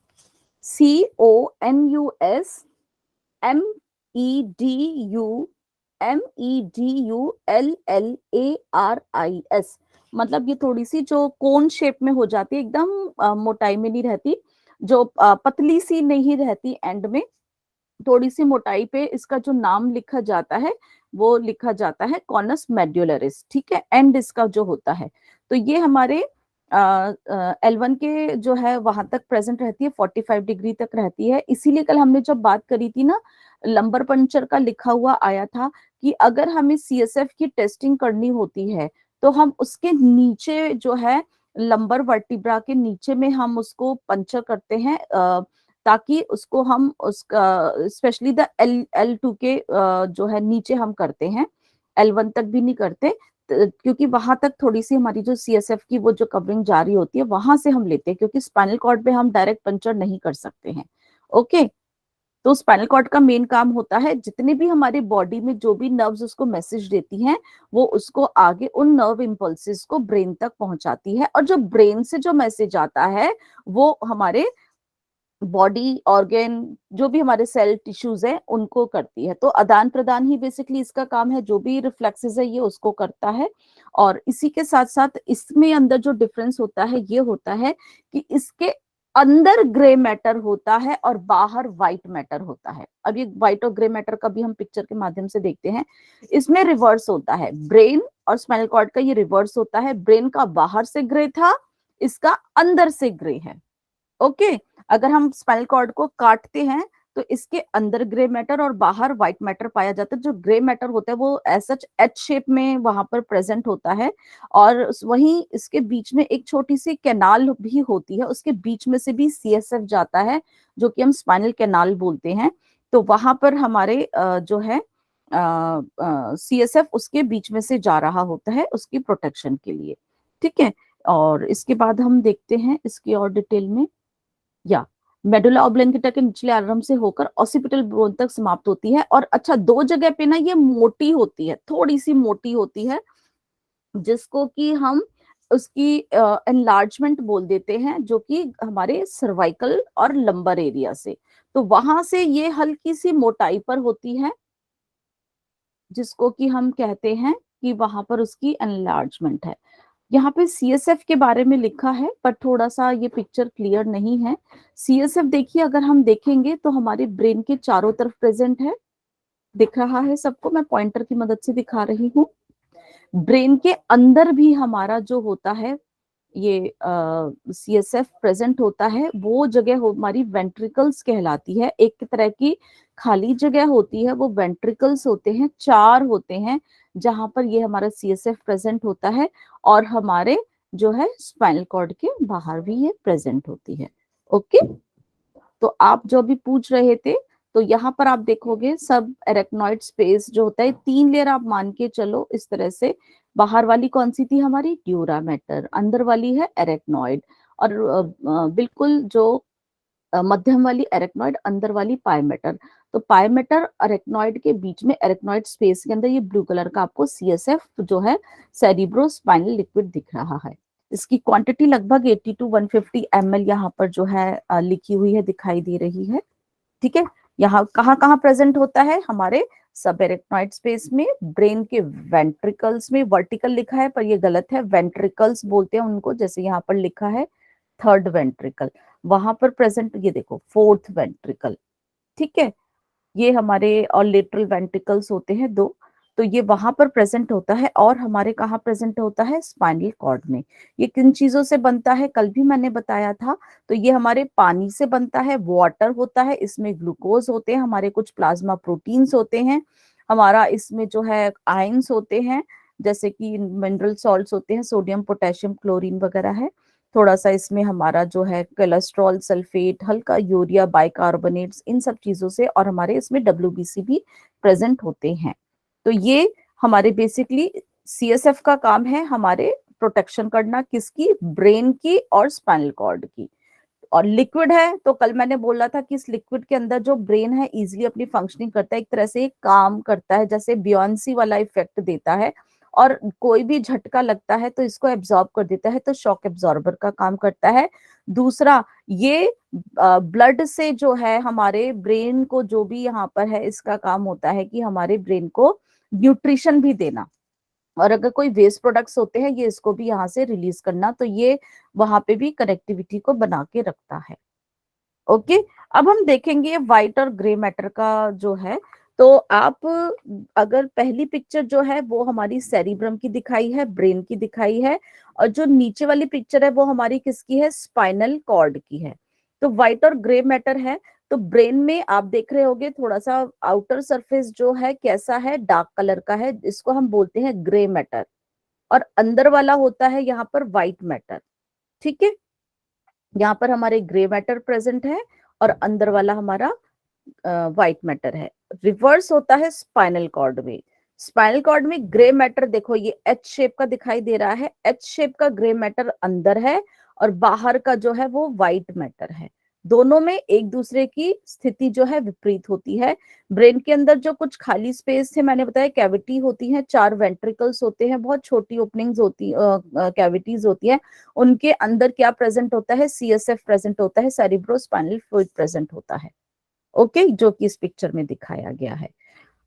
CONUS MEDULLARIS। मतलब ये थोड़ी सी जो कोन शेप में हो जाती है, एकदम मोटाई में नहीं रहती, जो पतली सी नहीं रहती, एंड में थोड़ी सी मोटाई पे इसका जो नाम लिखा जाता है वो लिखा जाता है कॉनस मेड्युलरिस, ठीक है। एंड इसका जो होता है, तो ये हमारे L1 के जो है वहां तक प्रेजेंट रहती है, 45 डिग्री तक रहती है। इसीलिए कल हमने जब बात करी थी ना, लंबर पंचर का लिखा हुआ आया था कि अगर हमें CSF की टेस्टिंग करनी होती है तो हम उसके नीचे जो है लंबर वर्टिब्रा के नीचे में हम उसको पंचर करते हैं, ताकि उसको हम उसका स्पेशली द L2 के जो है नीचे हम करते हैं, L1 तक भी नहीं करते, क्योंकि वहां तक थोड़ी सी हमारी जो CSF की वो जो कवरिंग जारी होती है वहां से हम लेते हैं, क्योंकि स्पाइनल कॉर्ड पे हम डायरेक्ट पंचर नहीं कर सकते हैं। ओके, तो स्पाइनल कॉर्ड का मेन काम होता है जितने भी हमारे बॉडी में जो भी नर्व्स उसको मैसेज देती हैं, वो उसको आगे उन नर्व इम्पल्सेस को ब्रेन तक पहुंचाती है, और जो ब्रेन से जो मैसेज आता है वो हमारे बॉडी ऑर्गन, जो भी हमारे सेल टिश्यूज है उनको करती है। तो आदान प्रदान ही बेसिकली इसका काम है, जो भी रिफ्लेक्सेस है ये उसको करता है। और इसी के साथ साथ इसमें अंदर जो डिफरेंस होता है ये होता है कि इसके अंदर ग्रे मैटर होता है और बाहर व्हाइट मैटर होता है। अब ये व्हाइट और ग्रे मैटर का भी हम पिक्चर के माध्यम से देखते हैं। इसमें रिवर्स होता है, ब्रेन और स्पाइनल कॉर्ड का ये रिवर्स होता है, ब्रेन का बाहर से ग्रे था, इसका अंदर से ग्रे है। ओके, अगर हम स्पाइनल कॉर्ड को काटते हैं तो इसके अंदर ग्रे मैटर और बाहर व्हाइट मैटर पाया जाता है। जो ग्रे मैटर होता है वो ऐसा एच शेप में वहां पर प्रेजेंट होता है, और वहीं इसके बीच में एक छोटी सी कैनाल भी होती है, उसके बीच में से भी CSF जाता है, जो कि हम स्पाइनल कैनाल बोलते हैं। तो वहां पर हमारे जो है CSF उसके बीच में से जा रहा होता है उसकी प्रोटेक्शन के लिए, ठीक है। और इसके बाद हम देखते हैं इसकी और डिटेल में। या मेडुला ऑब्लंगेटा के निचले आर्म से होकर ऑसिपिटल बोन तक समाप्त होती है। और अच्छा, दो जगह पे ना ये मोटी होती है, थोड़ी सी मोटी होती है, जिसको कि हम उसकी एनलार्जमेंट बोल देते हैं, जो कि हमारे सर्वाइकल और लंबर एरिया से, तो वहां से ये हल्की सी मोटाई पर होती है, जिसको कि हम कहते हैं कि वहां पर उसकी एनलार्जमेंट है। यहाँ पे CSF के बारे में लिखा है पर थोड़ा सा ये पिक्चर क्लियर नहीं है। CSF देखिए, अगर हम देखेंगे तो हमारे ब्रेन के चारों तरफ प्रेजेंट है, दिख रहा है सबको, मैं पॉइंटर की मदद से दिखा रही हूँ। ब्रेन के अंदर भी हमारा जो होता है ये CSF प्रेजेंट होता है, वो जगह हमारी वेंट्रिकल्स कहलाती है। एक तरह की खाली जगह होती है, वो वेंट्रिकल्स होते हैं, 4 होते हैं, जहां पर ये हमारा CSF प्रेजेंट होता है। और हमारे जो है स्पाइनल कॉर्ड के बाहर भी ये प्रेजेंट होती है। ओके, तो आप जो भी पूछ रहे थे, तो यहाँ पर आप देखोगे सब एरेक्नॉइड स्पेस जो होता है, 3 लेयर आप मान के चलो इस तरह से। बाहर वाली कौन सी थी हमारी, ड्यूरा मैटर, अंदर वाली है एरेक्नॉइड, और बिल्कुल जो मध्यम वाली एरेक्नॉइड, अंदर वाली पाइमेटर। तो पाइमेटर अरेक्नॉइड के बीच में, एरेक्नॉइड स्पेस के अंदर ये ब्लू कलर का आपको CSF जो है सेरिब्रो स्पाइनल लिक्विड दिख रहा है। इसकी क्वांटिटी लगभग 80 to 150 ml यहाँ पर जो है लिखी हुई है, दिखाई दे रही है। ठीक है, यहाँ कहाँ कहाँ प्रेजेंट होता है? हमारे सब एरेक्नॉइड स्पेस में, ब्रेन के वेंट्रिकल्स में, वर्टिकल लिखा है पर ये गलत है, वेंट्रिकल्स बोलते हैं उनको, जैसे यहाँ पर लिखा है थर्ड वेंट्रिकल, वहां पर प्रेजेंट, ये देखो फोर्थ वेंट्रिकल। ठीक है, ये हमारे और लेटरल वेंट्रिकल्स होते हैं 2, तो ये वहां पर प्रेजेंट होता है। और हमारे कहाँ प्रेजेंट होता है? स्पाइनल कॉर्ड में। ये किन चीजों से बनता है? कल भी मैंने बताया था। तो ये हमारे पानी से बनता है, वाटर होता है, इसमें ग्लूकोज होते हैं, हमारे कुछ प्लाज्मा प्रोटीन्स होते हैं, हमारा इसमें जो है आयंस होते हैं, जैसे कि मिनरल सॉल्ट्स होते हैं, सोडियम पोटेशियम क्लोरीन वगैरह है, थोड़ा सा इसमें हमारा जो है कोलेस्ट्रॉल, सल्फेट, हल्का यूरिया, बाइकार्बोनेट्स, इन सब चीजों से, और हमारे इसमें WBC भी प्रेजेंट होते हैं। तो ये हमारे बेसिकली CSF का काम है, हमारे प्रोटेक्शन करना, किसकी? ब्रेन की और स्पाइनल कॉर्ड की। और लिक्विड है, तो कल मैंने बोला था कि इस लिक्विड के अंदर जो ब्रेन है इजीली अपनी फंक्शनिंग करता है, एक तरह से काम करता है, जैसे बियॉन्सी वाला इफेक्ट देता है, और कोई भी झटका लगता है तो इसको एब्जॉर्ब कर देता है, तो शॉक एब्जॉर्बर का काम करता है। दूसरा, ये ब्लड से जो है हमारे ब्रेन को, जो भी यहाँ पर है, इसका काम होता है कि हमारे ब्रेन को न्यूट्रिशन भी देना, और अगर कोई वेस्ट प्रोडक्ट्स होते हैं ये इसको भी यहाँ से रिलीज करना, तो ये वहां पे भी कनेक्टिविटी को बना के रखता है। ओके, अब हम देखेंगे व्हाइट और ग्रे मैटर का जो है। तो आप अगर पहली पिक्चर जो है वो हमारी सेरिब्रम की दिखाई है, ब्रेन की दिखाई है, और जो नीचे वाली पिक्चर है वो हमारी किसकी है? स्पाइनल कॉर्ड की है। तो व्हाइट और ग्रे मैटर है, तो ब्रेन में आप देख रहे होगे थोड़ा सा आउटर सरफेस जो है कैसा है? डार्क कलर का है, इसको हम बोलते हैं ग्रे मैटर, और अंदर वाला होता है यहाँ पर व्हाइट मैटर। ठीक है, यहाँ पर हमारे ग्रे मैटर प्रेजेंट है और अंदर वाला हमारा व्हाइट मैटर है। रिवर्स होता है स्पाइनल कॉर्ड में। स्पाइनल कॉर्ड में ग्रे मैटर देखो ये एच शेप का दिखाई दे रहा है, एच शेप का ग्रे मैटर अंदर है, और बाहर का जो है वो व्हाइट मैटर है। दोनों में एक दूसरे की स्थिति जो है विपरीत होती है। ब्रेन के अंदर जो कुछ खाली स्पेस थे, मैंने बताया कैविटी होती है, 4 वेंट्रिकल्स होते हैं, बहुत छोटी ओपनिंग्स होती, कैविटीज होती है, उनके अंदर क्या प्रेजेंट होता है? CSF प्रेजेंट होता है, सेरिब्रोस्पाइनल फ्लूइड प्रेजेंट होता है। ओके, जो कि इस पिक्चर में दिखाया गया है।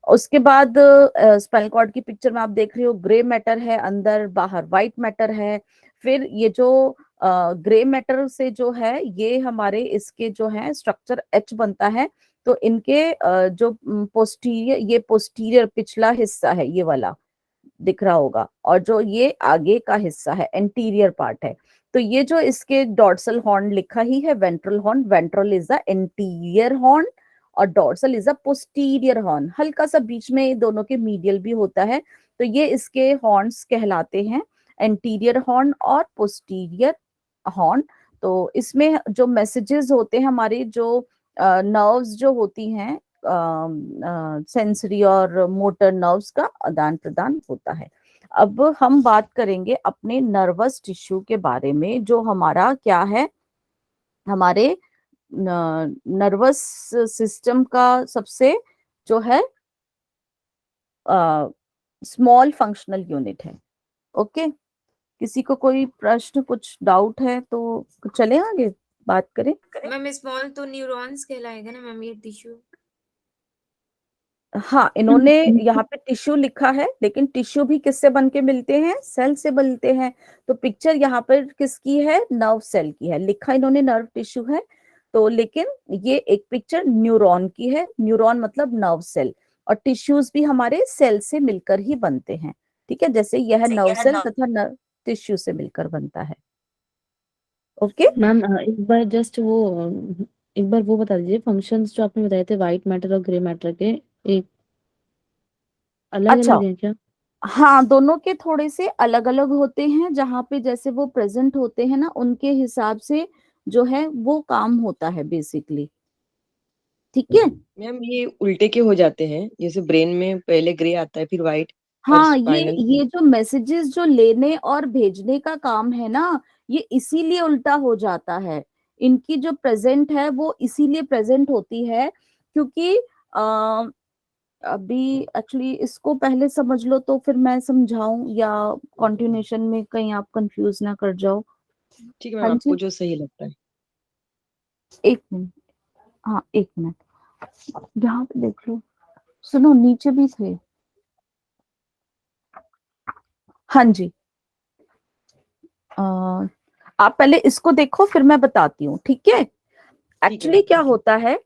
उसके बाद स्पाइनल कॉर्ड की पिक्चर में आप देख रहे हो ग्रे मैटर है अंदर, बाहर व्हाइट मैटर है। फिर ये जो ग्रे मैटर से जो है ये हमारे इसके जो है स्ट्रक्चर H बनता है, तो इनके जो पोस्टीरियर, ये पोस्टीरियर पिछला हिस्सा है, ये वाला दिख रहा होगा, और जो ये आगे का हिस्सा है, एंटीरियर पार्ट है, तो ये जो इसके डॉर्सल हॉर्न लिखा ही है, ventral horn, ventral is the anterior horn और dorsal is a posterior horn, हल्का सा बीच में दोनों के मीडियल भी होता है, तो ये इसके हॉर्न्स कहलाते हैं, एंटीरियर हॉर्न और पोस्टीरियर हॉर्न। तो इसमें जो मैसेजेस होते हैं हमारी, जो नर्व्स जो होती हैं, सेंसरी और मोटर नर्व्स का आदान प्रदान होता है। अब हम बात करेंगे अपने नर्वस टिश्यू के बारे में, जो हमारा क्या है? हमारे नर्वस सिस्टम का सबसे जो है स्मॉल फंक्शनल यूनिट है। ओके, किसी को कोई प्रश्न, कुछ डाउट है तो चले आगे बात करें। मैम स्मॉल तो न्यूरॉन्स कहलाएगा ना मैम, ये टिश्यू? हाँ, इन्होंने यहाँ पे टिश्यू लिखा है, लेकिन टिश्यू भी किससे बन के मिलते हैं? सेल से बनते हैं। तो पिक्चर यहाँ पर किसकी है? नर्व सेल की है, लिखा इन्होंने नर्व टिश्यू है, तो लेकिन ये एक पिक्चर न्यूरॉन की है, न्यूरॉन मतलब नर्व सेल, और टिश्यूज भी हमारे सेल से मिलकर ही बनते हैं। ठीक है, जैसे यह नर्व सेल तथा नर्व टिश्यू से मिलकर बनता है। ओके मैम एक बार जस्ट वो एक बार वो बता दीजिए, फंक्शंस जो आपने बताए थे व्हाइट मैटर और ग्रे मैटर के, एक अलग अच्छा, अलग है क्या? हाँ, दोनों के थोड़े से अलग अलग होते हैं, जहाँ पे जैसे वो प्रेजेंट होते हैं ना, उनके हिसाब से जो है वो काम होता है बेसिकली। ठीक है, मैम ये उल्टे के हो जाते हैं, जैसे ब्रेन में पहले ग्रे आता है फिर व्हाइट और हाँ, स्पाइनल ये जो मैसेजेस जो लेने और भेजने का काम है ना, ये इसीलिए उल्टा हो जाता है। इनकी जो प्रेजेंट है वो इसीलिए प्रेजेंट होती है क्योंकि अभी एक्चुअली इसको पहले समझ लो तो फिर मैं समझाऊं, या कंटिन्यूएशन में कहीं आप कंफ्यूज ना कर जाओ। ठीक है मैम, हाँ आपको जी, जो सही लगता है। एक मिनट। हाँ, एक मिनट, यहाँ पे देख लो। सुनो, नीचे भी थे। हाँ जी, आप पहले इसको देखो फिर मैं बताती हूँ, ठीक है। ठीक है एक्चुअली मैम, क्या ठीक है। होता है,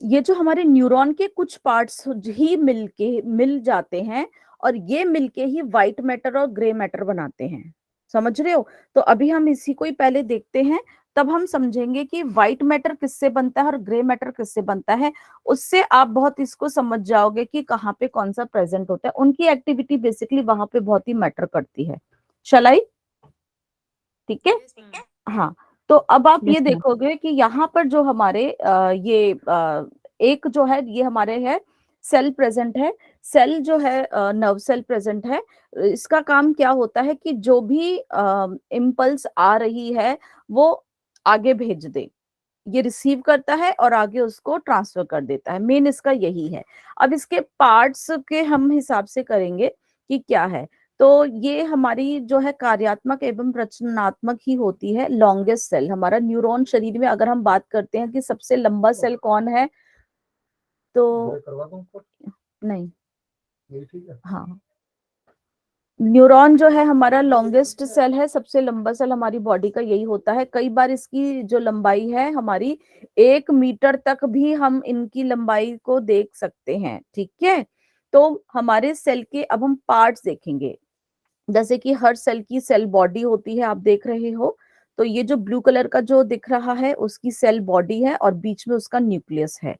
ये जो हमारे न्यूरॉन के कुछ पार्ट्स ही मिलके मिल जाते हैं, और ये मिलके ही व्हाइट मैटर और ग्रे मैटर बनाते हैं। समझ रहे हो? तो अभी हम इसी को ही पहले देखते हैं, तब हम समझेंगे कि व्हाइट मैटर किससे बनता है और ग्रे मैटर किससे बनता है। उससे आप बहुत इसको समझ जाओगे कि कहाँ पे कौन सा प्रेजेंट होता है। उनकी एक्टिविटी बेसिकली वहां पे बहुत ही मैटर करती है। शलाई, ठीक है। हाँ, तो अब आप ये यस मैम। देखोगे कि यहाँ पर जो हमारे एक जो है, ये हमारे है सेल प्रेजेंट है। सेल जो है नर्व सेल प्रेजेंट है। इसका काम क्या होता है कि जो भी इम्पल्स आ रही है वो आगे भेज दे। ये रिसीव करता है और आगे उसको ट्रांसफर कर देता है। मेन इसका यही है। अब इसके पार्ट्स के हम हिसाब से करेंगे कि क्या है। तो ये हमारी जो है कार्यात्मक एवं रचनात्मक ही होती है। लॉन्गेस्ट सेल हमारा न्यूरॉन शरीर में, अगर हम बात करते हैं कि सबसे लंबा सेल कौन है, तो नहीं, हाँ, न्यूरॉन जो है हमारा लॉन्गेस्ट सेल है। सबसे लंबा सेल हमारी बॉडी का यही होता है। कई बार इसकी जो लंबाई है हमारी 1 मीटर तक भी हम इनकी लंबाई को देख सकते हैं, ठीक है। तो हमारे सेल के अब हम पार्ट्स देखेंगे। जैसे कि हर सेल की सेल बॉडी होती है, आप देख रहे हो। तो ये जो ब्लू कलर का जो दिख रहा है उसकी सेल बॉडी है, और बीच में उसका न्यूक्लियस है,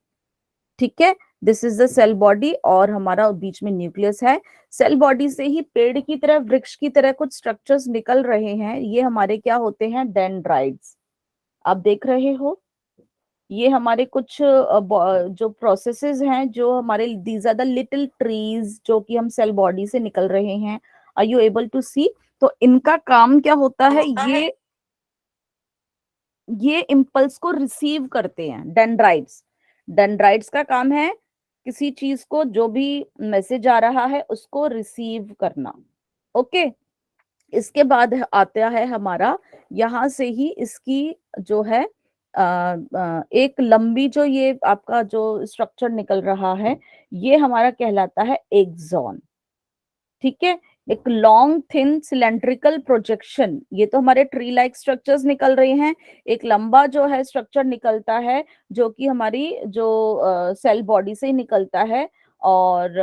ठीक है। This is the cell body, और हमारा बीच में न्यूक्लियस है। सेल बॉडी से ही पेड़ की तरह, वृक्ष की तरह कुछ स्ट्रक्चर्स निकल रहे हैं। ये हमारे क्या होते हैं? डेंड्राइट्स। आप देख रहे हो, ये हमारे कुछ जो प्रोसेसेस हैं, जो हमारे, these are the little trees जो कि हम सेल बॉडी से निकल रहे हैं। Are you able to see? तो इनका काम क्या होता है? ये इम्पल्स को रिसीव करते हैं। डेंड्राइट्स, डेंड्राइट्स का काम है किसी चीज को, जो भी मैसेज आ रहा है उसको रिसीव करना। ओके। इसके बाद आता है हमारा, यहां से ही इसकी जो है एक लंबी, जो ये आपका जो स्ट्रक्चर निकल रहा है, ये हमारा कहलाता है एक्सॉन, ठीक है। एक लॉन्ग थिन सिलेंड्रिकल प्रोजेक्शन, ये तो हमारे ट्री लाइक स्ट्रक्चर्स निकल रहे हैं। एक लंबा जो है स्ट्रक्चर निकलता है, जो कि हमारी जो सेल बॉडी से ही निकलता है। और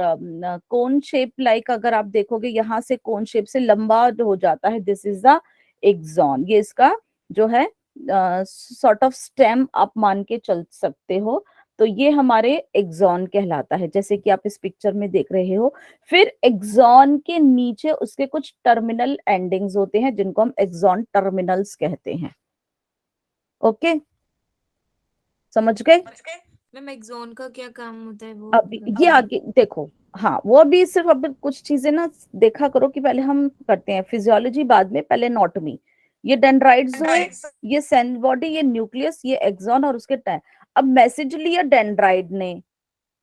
कोन शेप लाइक, अगर आप देखोगे यहाँ से कोन शेप से लंबा हो जाता है। This is the axon. ये इसका जो है सॉर्ट ऑफ स्टेम आप मान के चल सकते हो। तो ये हमारे एक्सॉन कहलाता है, जैसे कि आप इस पिक्चर में देख रहे हो। फिर एक्सॉन के नीचे उसके कुछ टर्मिनल एंडिंग्स होते हैं, जिनको हम एक्सॉन टर्मिनल्स कहते हैं। ओके, समझ गए? मैम एक्सॉन का क्या काम होता है वो अब ये आगे देखो। हाँ, वो अभी सिर्फ अब कुछ चीजें ना देखा करो कि पहले हम करते हैं फिजियोलॉजी, बाद में पहले एनाटॉमी। ये डेंड्राइट्स हुए, ये सेल बॉडी, ये न्यूक्लियस, ये एक्सॉन, और उसके अब मैसेज लिया डेंड्राइट ने,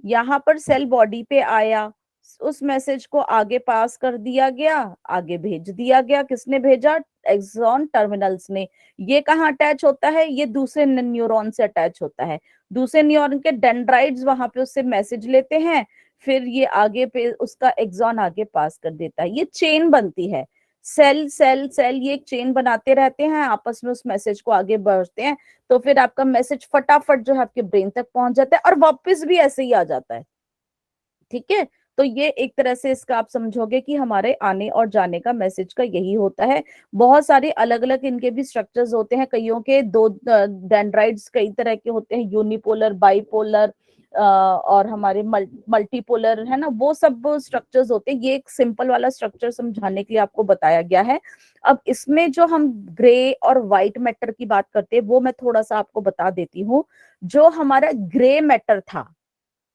यहाँ पर सेल बॉडी पे आया, उस मैसेज को आगे पास कर दिया गया, आगे भेज दिया गया। किसने भेजा? एक्सॉन टर्मिनल्स ने। ये कहाँ अटैच होता है? ये दूसरे न्यूरॉन से अटैच होता है। दूसरे न्यूरॉन के डेंड्राइट्स वहां पे उससे मैसेज लेते हैं, फिर ये आगे पे उसका एक्सॉन आगे पास कर देता है। ये चेन बनती है। सेल सेल सेल ये एक चेन बनाते रहते हैं, आपस में उस मैसेज को आगे बढ़ते हैं। तो फिर आपका मैसेज फटाफट जो है आपके ब्रेन तक पहुंच जाता है, और वापस भी ऐसे ही आ जाता है, ठीक है। तो ये एक तरह से इसका आप समझोगे कि हमारे आने और जाने का मैसेज का यही होता है। बहुत सारे अलग अलग इनके भी स्ट्रक्चर्स होते हैं। कईयों के दो डेंड्राइट्स कई तरह के होते हैं, यूनिपोलर, बाइपोलर, और हमारे मल्टीपोलर, है ना, वो सब स्ट्रक्चर्स होते हैं। ये एक सिंपल वाला स्ट्रक्चर समझाने के लिए आपको बताया गया है। अब इसमें जो हम ग्रे और व्हाइट मैटर की बात करते हैं, वो मैं थोड़ा सा आपको बता देती हूँ। जो हमारा ग्रे मैटर था,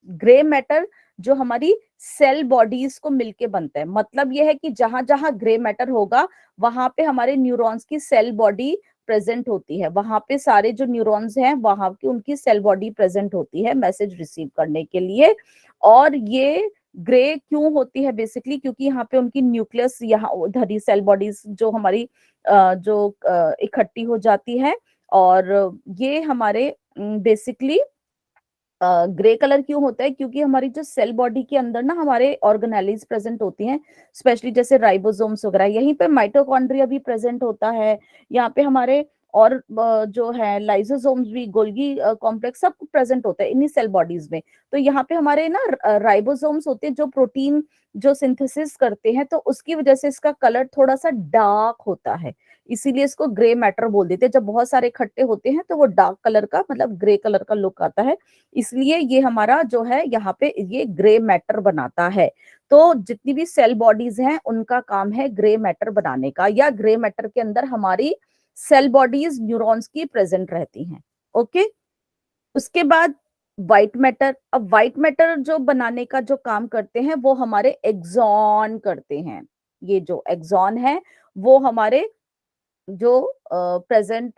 ग्रे मैटर जो हमारी सेल बॉडीज को मिलके बनता है, मतलब यह है कि जहां जहां ग्रे मैटर होगा वहां पे हमारे न्यूरॉन्स की सेल बॉडी प्रेजेंट होती है। वहां पे सारे जो न्यूरॉन्स हैं वहां की उनकी सेल बॉडी प्रेजेंट होती है मैसेज रिसीव करने के लिए। और ये ग्रे क्यों होती है बेसिकली, क्योंकि यहाँ पे उनकी न्यूक्लियस यहाँ उधर ही सेल बॉडीज जो हमारी जो इकट्ठी हो जाती है, और ये हमारे बेसिकली ग्रे कलर क्यों होता है, क्योंकि हमारी जो सेल बॉडी के अंदर ना हमारे ऑर्गेनेलीज प्रेजेंट होती हैं, स्पेशली जैसे राइबोसोम्स वगैरह, यहीं पे माइटोकॉन्ड्रिया भी प्रेजेंट होता है, यहाँ पे हमारे और जो है लाइसोसोम्स भी, गोल्गी कॉम्प्लेक्स सब प्रेजेंट होता है इन्हीं सेल बॉडीज में। तो यहाँ पे हमारे ना राइबोसोम्स होते हैं जो प्रोटीन जो सिंथेसिस करते हैं, तो उसकी वजह से इसका कलर थोड़ा सा डार्क होता है, इसीलिए इसको ग्रे मैटर बोल देते हैं। जब बहुत सारे इकट्ठे होते हैं तो वो डार्क कलर का मतलब ग्रे कलर का लुक आता है, इसलिए ये हमारा जो है यहाँ पे ये ग्रे मैटर बनाता है। तो जितनी भी सेल बॉडीज हैं उनका काम है ग्रे मैटर बनाने का, या ग्रे मैटर के अंदर हमारी सेल बॉडीज न्यूरॉन्स की प्रेजेंट रहती हैं। ओके, उसके बाद व्हाइट मैटर। अब व्हाइट मैटर जो बनाने का जो काम करते हैं वो हमारे एक्सॉन करते हैं। ये जो एक्सॉन है वो हमारे जो प्रेजेंट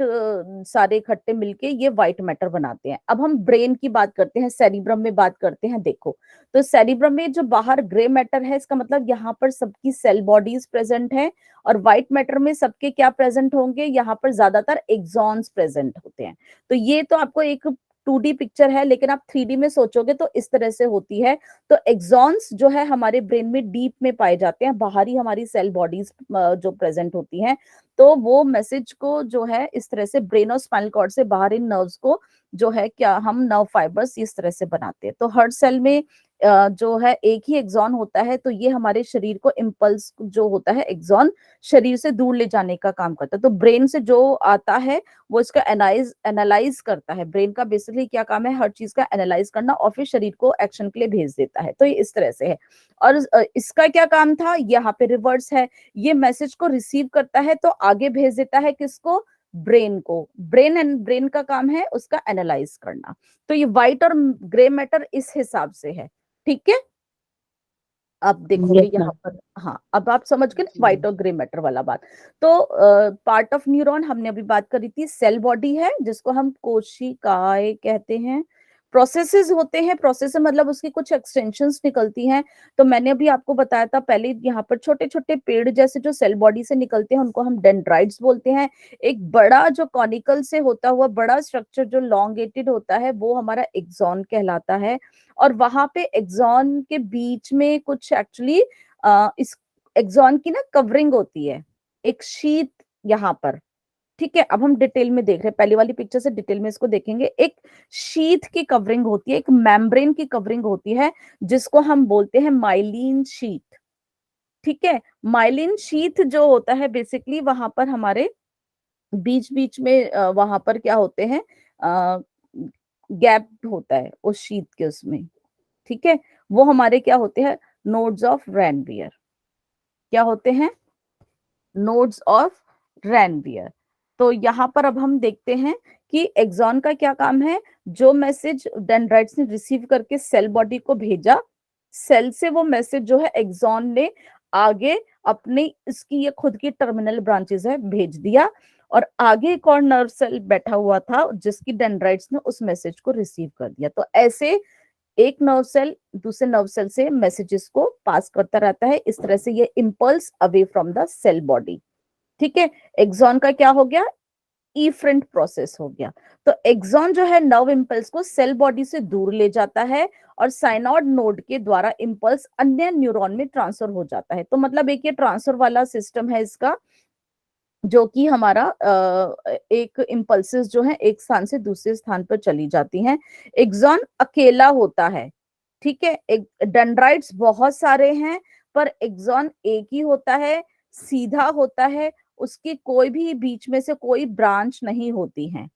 सारे इकट्ठे मिलके ये व्हाइट मैटर बनाते हैं। अब हम ब्रेन की बात करते हैं, सेरिब्रम में बात करते हैं। देखो, तो सेरिब्रम में जो बाहर ग्रे मैटर है, इसका मतलब यहाँ पर सबकी सेल बॉडीज प्रेजेंट है, और व्हाइट मैटर में सबके क्या प्रेजेंट होंगे, यहाँ पर ज्यादातर एक्सॉन्स प्रेजेंट होते हैं। तो ये तो आपको एक 2D पिक्चर है, लेकिन आप 3D में सोचोगे तो इस तरह से होती है। तो एक्सॉन्स जो है हमारे ब्रेन में डीप में पाए जाते हैं, बाहरी हमारी सेल बॉडीज जो प्रेजेंट होती हैं, तो वो मैसेज को जो है इस तरह से ब्रेन और स्पाइनल कॉर्ड से बाहर इन नर्व्स को जो है क्या हम नर्व फाइबर्स इस तरह से बनाते हैं। तो हर सेल में जो है एक ही एक्सॉन होता है, तो ये हमारे शरीर को इम्पल्स जो होता है एक्सॉन शरीर से दूर ले जाने का काम करता है। तो ब्रेन से जो आता है वो इसका एनालाइज करता है। ब्रेन का बेसिकली क्या काम है, हर चीज का एनालाइज करना और फिर शरीर को एक्शन के लिए भेज देता है। तो ये इस तरह से है। और इसका क्या काम था, यहाँ पे रिवर्स है, ये मैसेज को रिसीव करता है तो आगे भेज देता है किसको, ब्रेन को। ब्रेन का काम है उसका एनालाइज करना। तो ये व्हाइट और ग्रे मैटर इस हिसाब से है, ठीक है। अब देखोगे Yes, यहाँ ma'am. पर, हाँ अब आप समझ गए ना व्हाइट और ग्रे मैटर वाला बात। तो पार्ट ऑफ न्यूरॉन हमने अभी बात करी थी, सेल बॉडी है जिसको हम कोशिकाएं कहते हैं। प्रोसेसेस होते हैं, प्रोसेस मतलब उसकी कुछ एक्सटेंशंस निकलती हैं। तो मैंने अभी आपको बताया था पहले, यहाँ पर छोटे छोटे पेड़ जैसे जो सेल बॉडी से निकलते हैं उनको हम डेंड्राइट्स बोलते हैं। एक बड़ा जो कॉनिकल से होता हुआ बड़ा स्ट्रक्चर जो लॉन्गेटेड होता है वो हमारा एक्सॉन कहलाता है। और वहां पे एक्सॉन के बीच में कुछ एक्चुअली इस एक्सॉन की ना कवरिंग होती है, एक शीट यहाँ पर, ठीक है। अब हम डिटेल में देख रहे हैं, पहली वाली पिक्चर से डिटेल में इसको देखेंगे। एक शीट की कवरिंग होती है, एक मेम्ब्रेन की कवरिंग होती है, जिसको हम बोलते हैं माइलिन शीट, ठीक है। माइलिन शीट जो होता है बेसिकली वहां पर हमारे बीच बीच में वहां पर क्या होते हैं, गैप होता है उस शीट के उसमें, ठीक है। वो हमारे क्या होते हैं, नोड्स ऑफ रैनवियर। क्या होते हैं, नोड्स ऑफ रैनवियर। तो यहाँ पर अब हम देखते हैं कि एक्सॉन का क्या काम है, जो मैसेज डेंड्राइट्स ने रिसीव करके सेल बॉडी को भेजा, सेल से वो मैसेज जो है एक्सॉन ने आगे अपने इसकी ये खुद की टर्मिनल ब्रांचेस है भेज दिया, और आगे एक और नर्व सेल बैठा हुआ था जिसकी डेंड्राइट्स ने उस मैसेज को रिसीव कर दिया। तो ऐसे एक नर्व सेल दूसरे नर्व सेल से मैसेजेस को पास करता रहता है। इस तरह से ये impulse away from the cell body, ठीक है। एक्सॉन का क्या हो गया, इफरेंट प्रोसेस हो गया। तो एक्सॉन जो है नर्व इम्पल्स को सेल बॉडी से दूर ले जाता है, और साइनॉइड नोड के द्वारा इम्पल्स अन्य न्यूरॉन में ट्रांसफर हो जाता है। तो मतलब एक ये ट्रांसफर वाला सिस्टम है इसका, जो कि हमारा एक इम्पल्सेस जो है एक स्थान से दूसरे स्थान पर चली जाती हैं। एक्सॉन अकेला होता है, ठीक है। एक डेंड्राइट्स बहुत सारे हैं पर एक्सॉन एक ही होता है, सीधा होता है, उसकी कोई भी बीच में से कोई ब्रांच नहीं होती है,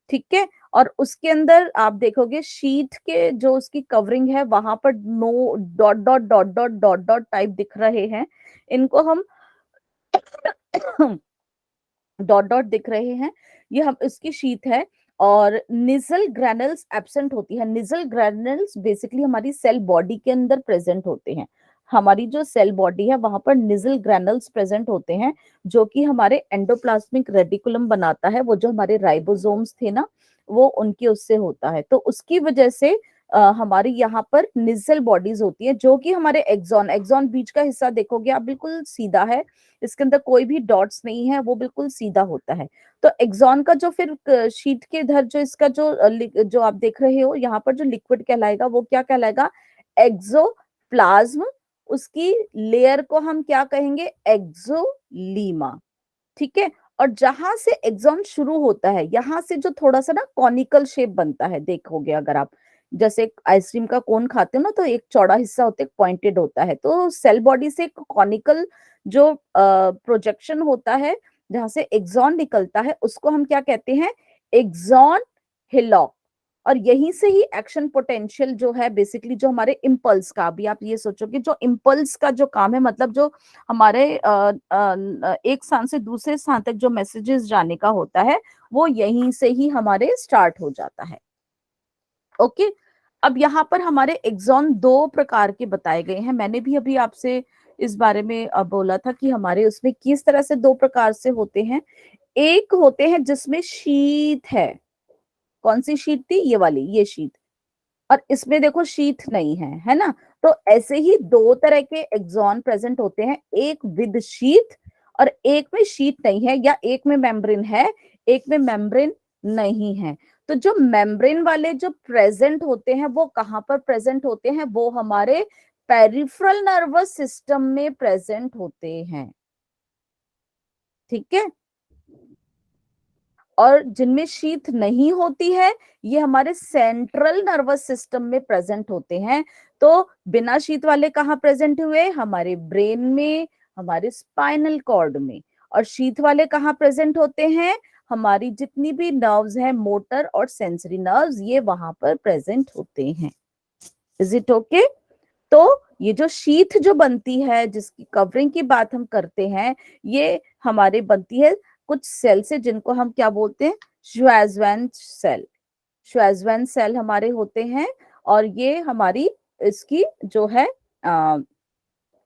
ठीक है। और उसके अंदर आप देखोगे शीट के जो उसकी कवरिंग है वहां पर no dot dot dot dot dot dot type दिख रहे हैं, इनको हम डॉट डॉट दिख रहे हैं, ये हम इसकी शीट है। और निजल ग्रैनुल्स एब्सेंट होती है। निजल ग्रैनुल्स बेसिकली हमारी सेल बॉडी के अंदर प्रेजेंट होते हैं। हमारी जो सेल बॉडी है वहां पर निजल ग्रैनुल्स प्रेजेंट होते हैं, जो कि हमारे एंडोप्लाज्मिक रेटिकुलम बनाता है। वो जो हमारे राइबोसोम्स थे ना, वो उनके उससे होता है। तो उसकी वजह से हमारी यहाँ पर निजल बॉडीज होती है, जो कि हमारे एक्सॉन बीच का हिस्सा देखोगे आप बिल्कुल सीधा है, इसके अंदर कोई भी डॉट्स नहीं है, वो बिल्कुल सीधा होता है। तो एक्सॉन का जो फिर शीट के इधर जो इसका जो आप देख रहे हो यहाँ पर जो लिक्विड कहलाएगा वो क्या कहलाएगा, एक्सोप्लाज्म। उसकी लेयर को हम क्या कहेंगे, एक्सोलीमा। ठीक है, और जहां से एक्सॉन शुरू होता है, यहां से जो थोड़ा सा ना कॉनिकल शेप बनता है, देखोगे अगर आप जैसे आइसक्रीम का कोन खाते हो ना, तो एक चौड़ा हिस्सा होता है, पॉइंटेड होता है, तो सेल बॉडी से एक कॉनिकल जो प्रोजेक्शन होता है जहां से एक्सॉन निकलता है, उसको हम क्या कहते हैं, एक्सॉन हिलॉक। और यहीं से ही एक्शन पोटेंशियल जो है बेसिकली जो हमारे इम्पल्स का, अभी आप ये सोचो कि जो इम्पल्स का जो काम है, मतलब जो हमारे एक स्थान से दूसरे स्थान तक जो मैसेजेस जाने का होता है, वो यहीं से ही हमारे स्टार्ट हो जाता है। ओके, अब यहाँ पर हमारे एक्सॉन 2 प्रकार के बताए गए हैं। मैंने भी अभी आपसे इस बारे में बोला था कि हमारे उसमें किस तरह से 2 प्रकार से होते हैं। एक होते हैं जिसमें शीथ है, कौन सी शीट थी, ये वाली, ये शीट, और इसमें देखो शीथ नहीं है ना। तो ऐसे ही 2 तरह के एक्सॉन प्रेजेंट होते हैं, एक विद शीथ और एक में शीथ नहीं है, या एक में मेम्ब्रेन है, एक में मेम्ब्रेन नहीं है। तो जो मेम्ब्रेन वाले जो प्रेजेंट होते हैं वो कहाँ पर प्रेजेंट होते हैं, वो हमारे पेरिफेरल नर्वस सिस्टम में प्रेजेंट होते हैं। ठीक है, और जिनमें शीथ नहीं होती है ये हमारे सेंट्रल नर्वस सिस्टम में प्रेजेंट होते हैं। तो बिना शीथ वाले कहाँ प्रेजेंट हुए, हमारे ब्रेन में, हमारे स्पाइनल कॉर्ड में। और शीथ वाले कहाँ प्रेजेंट होते हैं, हमारी जितनी भी नर्व्स हैं, मोटर और सेंसरी नर्व्स, ये वहां पर प्रेजेंट होते हैं। Is it okay? तो ये जो शीथ जो बनती है, जिसकी कवरिंग की बात हम करते हैं, ये हमारे बनती है कुछ सेल से, जिनको हम क्या बोलते हैं, श्वाज़वैन सेल। श्वाज़वैन सेल हमारे होते हैं, और ये हमारी इसकी जो है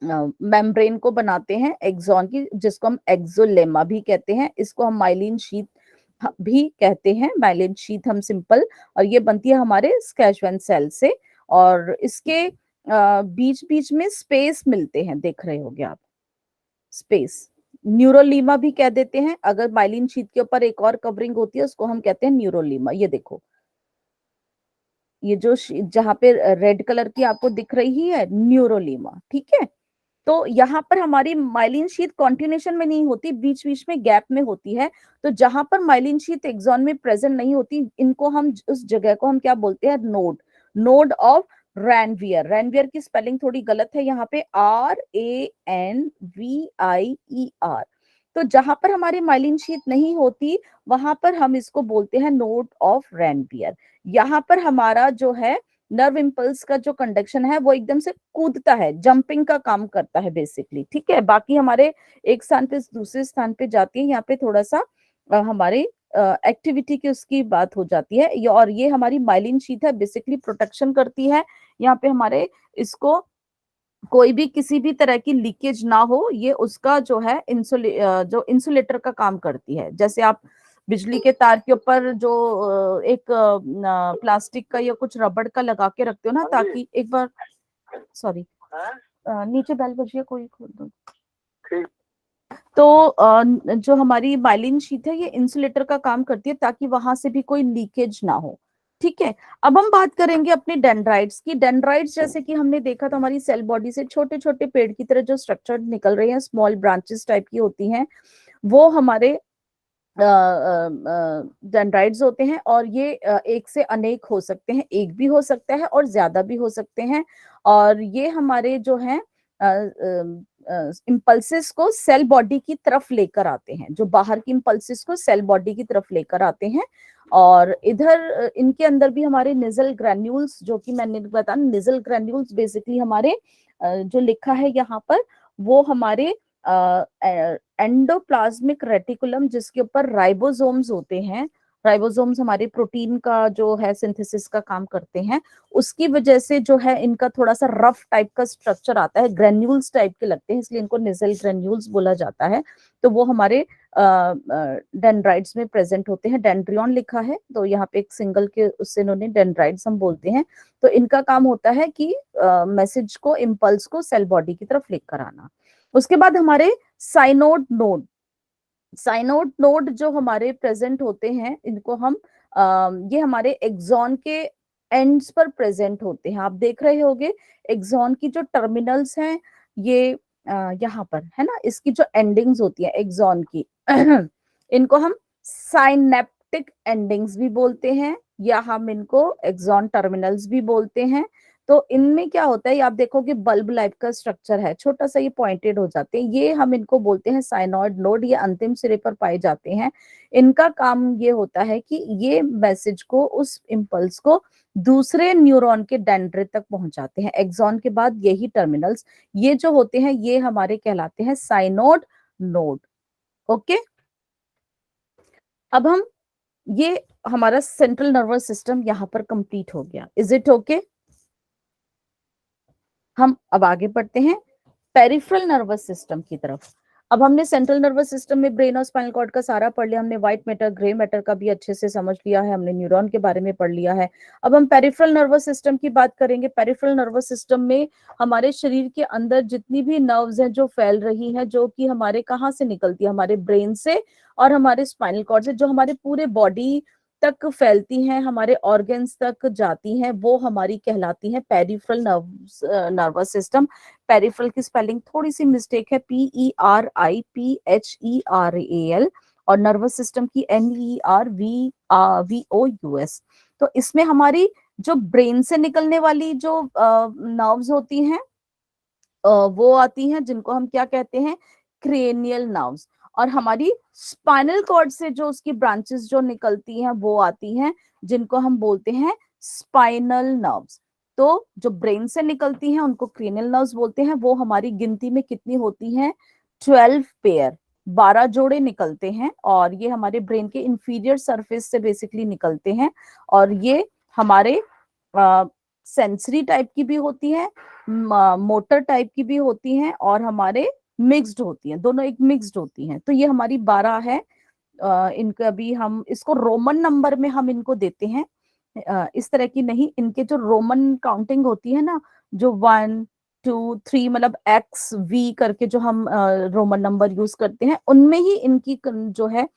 मेम्ब्रेन को बनाते हैं एक्सॉन की, जिसको हम एक्सोलेमा भी कहते हैं। इसको हम माइलिन शीथ भी कहते हैं, माइलिन शीथ हम सिंपल, और ये बनती है हमारे स्कैशवन सेल से। और इसके बीच बीच में स्पेस मिलते हैं, देख रहे होगे आप, स्पेस, न्यूरोलीमा भी कह देते हैं। अगर माइलिन शीथ के ऊपर एक और कवरिंग होती है, उसको हम कहते हैं न्यूरोलीमा। ये देखो, ये जो जहां पे रेड कलर की आपको दिख रही है, न्यूरोलीमा। ठीक है, तो यहाँ पर हमारी माइलिन शीथ कॉन्टिन्यूशन में नहीं होती, बीच बीच में गैप में होती है। तो जहां पर माइलिन शीथ एक्सॉन में प्रेजेंट नहीं होती, इनको हम, उस जगह को हम क्या बोलते हैं, node, node of Ranvier. Ranvier की स्पेलिंग थोड़ी गलत है यहाँ पे, RANVIER। तो जहां पर हमारी माइलिन शीथ नहीं होती, वहां पर हम इसको बोलते हैं नोड ऑफ रैनवियर। यहाँ पर हमारा जो है नर्व इम्पल्स का जो कंडक्शन है वो एकदम से कूदता है, जंपिंग का काम करता है बेसिकली। ठीक है, बाकी हमारे एक स्थान पे दूसरे स्थान पे जाती है, यहाँ पे थोड़ा सा हमारे एक्टिविटी की उसकी बात हो जाती है। और ये हमारी माइलिन शीथ है, बेसिकली प्रोटेक्शन करती है। यहाँ पे हमारे इसको कोई भी किसी भी तरह की लीकेज ना हो, ये उसका जो है जो इंसुलेटर का काम करती है। जैसे आप बिजली के तार के ऊपर जो एक प्लास्टिक का या कुछ रबड़ का लगा के रखते हो ना, ताकि एक बार, सॉरी, नीचे बेल बजी है, कोई खोल दो। तो जो हमारी माइलिन शीट है, ये इंसुलेटर का काम करती है, ताकि वहां से भी कोई लीकेज ना हो। ठीक है, अब हम बात करेंगे अपने डेंड्राइट्स की। डेंड्राइट्स जैसे कि हमने देखा था, हमारी सेल बॉडी से छोटे छोटे पेड़ की तरह जो स्ट्रक्चर निकल रहे हैं, स्मॉल ब्रांचेस टाइप की होती हैं, वो हमारे डेंड्राइट्स होते हैं। और ये एक से अनेक हो सकते हैं, एक भी हो सकता है और ज्यादा भी हो सकते हैं। और ये हमारे जो हैं इम्पल्सिस को सेल बॉडी की तरफ लेकर आते हैं, जो बाहर की इम्पल्सिस को सेल बॉडी की तरफ लेकर आते हैं। और इधर इनके अंदर भी हमारे निजल ग्रैन्यूल्स, जो कि मैंने बताया, निजल ग्रैन्यूल्स बेसिकली हमारे जो लिखा है यहाँ पर, वो हमारे एंडोप्लाज्मिक रेटिकुलम, जिसके ऊपर राइबोसोम्स होते हैं, राइबोसोम्स हमारे प्रोटीन का जो है सिंथेसिस का काम करते हैं, उसकी वजह से जो है इनका थोड़ा सा रफ टाइप का स्ट्रक्चर आता है, ग्रेन्यूल्स टाइप के लगते हैं, इसलिए इनको नेजल ग्रेन्यूल्स बोला जाता है। तो वो हमारे डेंड्राइट्स में प्रेजेंट होते हैं। डेंड्रियन लिखा है तो यहाँ पे एक सिंगल के उससे इन्होंने डेंड्राइट्स हम बोलते हैं। तो इनका काम होता है कि मैसेज को, इम्पल्स को सेल बॉडी की तरफ लेकर आना। उसके बाद हमारे साइनोड नोड, साइनोड नोड जो हमारे प्रेजेंट होते हैं, इनको हम ये हमारे एक्सॉन के एंड्स पर प्रेजेंट होते हैं। आप देख रहे होंगे एक्सॉन की जो टर्मिनल्स हैं ये यहाँ पर है ना, इसकी जो एंडिंग्स होती है एक्सॉन की इनको हम साइनेप्टिक एंडिंग्स भी बोलते हैं, या हम इनको एक्सॉन टर्मिनल्स भी बोलते हैं। तो इनमें क्या होता है, आप देखोगे बल्ब लाइफ का स्ट्रक्चर है, छोटा सा ये पॉइंटेड हो जाते हैं, ये हम इनको बोलते हैं साइनोइड नोड, ये अंतिम सिरे पर पाए जाते हैं। इनका काम ये होता है कि ये मैसेज को, उस इम्पल्स को दूसरे न्यूरॉन के डेंड्रिट तक पहुंचाते हैं। एक्सॉन के बाद यही टर्मिनल्स ये जो होते हैं ये हमारे कहलाते हैं साइनोड नोड। ओके, अब हम ये हमारा सेंट्रल नर्वस सिस्टम यहाँ पर कंप्लीट हो गया। Is it okay? हम अब आगे बढ़ते हैं पेरिफेरल नर्वस सिस्टम की तरफ। अब हमने सेंट्रल नर्वस सिस्टम में ब्रेन और स्पाइनल कॉर्ड का सारा पढ़ लिया, हमने व्हाइट मैटर, ग्रे मैटर का भी अच्छे से समझ लिया है, हमने न्यूरॉन के बारे में पढ़ लिया है। अब हम पेरिफेरल नर्वस सिस्टम की बात करेंगे। पेरिफेरल नर्वस सिस्टम में हमारे शरीर के अंदर जितनी भी नर्व्स हैं जो फैल रही हैं, जो कि हमारे कहाँ से निकलती है, हमारे ब्रेन से और हमारे स्पाइनल कॉर्ड से, जो हमारे पूरे बॉडी तक फैलती हैं, हमारे ऑर्गन्स तक जाती हैं, वो हमारी कहलाती है पेरिफेरल नर्वस सिस्टम। पेरिफेरल की स्पेलिंग थोड़ी सी मिस्टेक है, PERIPHERAL, और नर्वस सिस्टम की NERVOUS। तो इसमें हमारी जो ब्रेन से निकलने वाली जो नर्व्स होती हैं वो आती हैं, जिनको हम क्या कहते हैं, क्रेनियल नर्व्स। और हमारी स्पाइनल कॉर्ड से जो उसकी ब्रांचेस जो निकलती हैं वो आती हैं, जिनको हम बोलते हैं स्पाइनल नर्व्स। तो जो ब्रेन से निकलती हैं उनको क्रेनियल नर्व्स बोलते हैं। वो हमारी गिनती में कितनी होती हैं? 12 पेयर, 12 जोड़े निकलते हैं, और ये हमारे ब्रेन के इंफीरियर सरफेस से बेसिकली निकलते हैं। और ये हमारे सेंसरी टाइप की भी होती है, मोटर टाइप की भी होती हैं, और हमारे मिक्स्ड होती हैं, दोनों एक मिक्स्ड होती हैं। तो ये हमारी 12 है। इनका भी हम इसको रोमन नंबर में हम इनको देते हैं, इस तरह की नहीं। इनके जो रोमन काउंटिंग होती है ना, जो 1 2 3 मतलब XV करके जो हम रोमन नंबर यूज करते हैं, उनमें ही इनकी जो है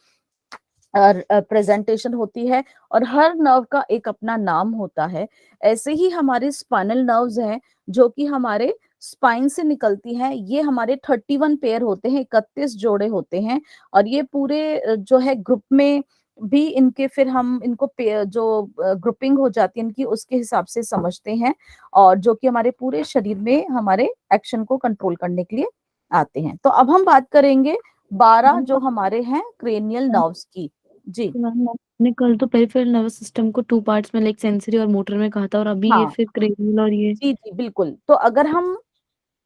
प्रेजेंटेशन होती है, और हर नर्व का एक अपना नाम होता है। ऐसे ही हमारे स्पाइनल नर्व्स हैं जो कि हमारे स्पाइन से निकलती हैं, ये हमारे 31 पेयर होते हैं, 31 जोड़े होते हैं। और ये पूरे जो है ग्रुप में भी इनके, फिर हम इनको जो ग्रुपिंग हो जाती है इनकी, उसके हिसाब से समझते हैं, और जो कि हमारे पूरे शरीर में हमारे एक्शन को कंट्रोल करने के लिए आते हैं। तो अब हम बात करेंगे 12 जो हमारे हैं क्रेनियल नर्व्स की। जी मैम, आपने कल तो पेरिफेरल नर्वस सिस्टम को 2 पार्ट्स में, लाइक सेंसरी और मोटर में कहा था, और अभी ये हाँ, फिर क्रेनियल और ये। जी जी बिल्कुल। तो अगर हम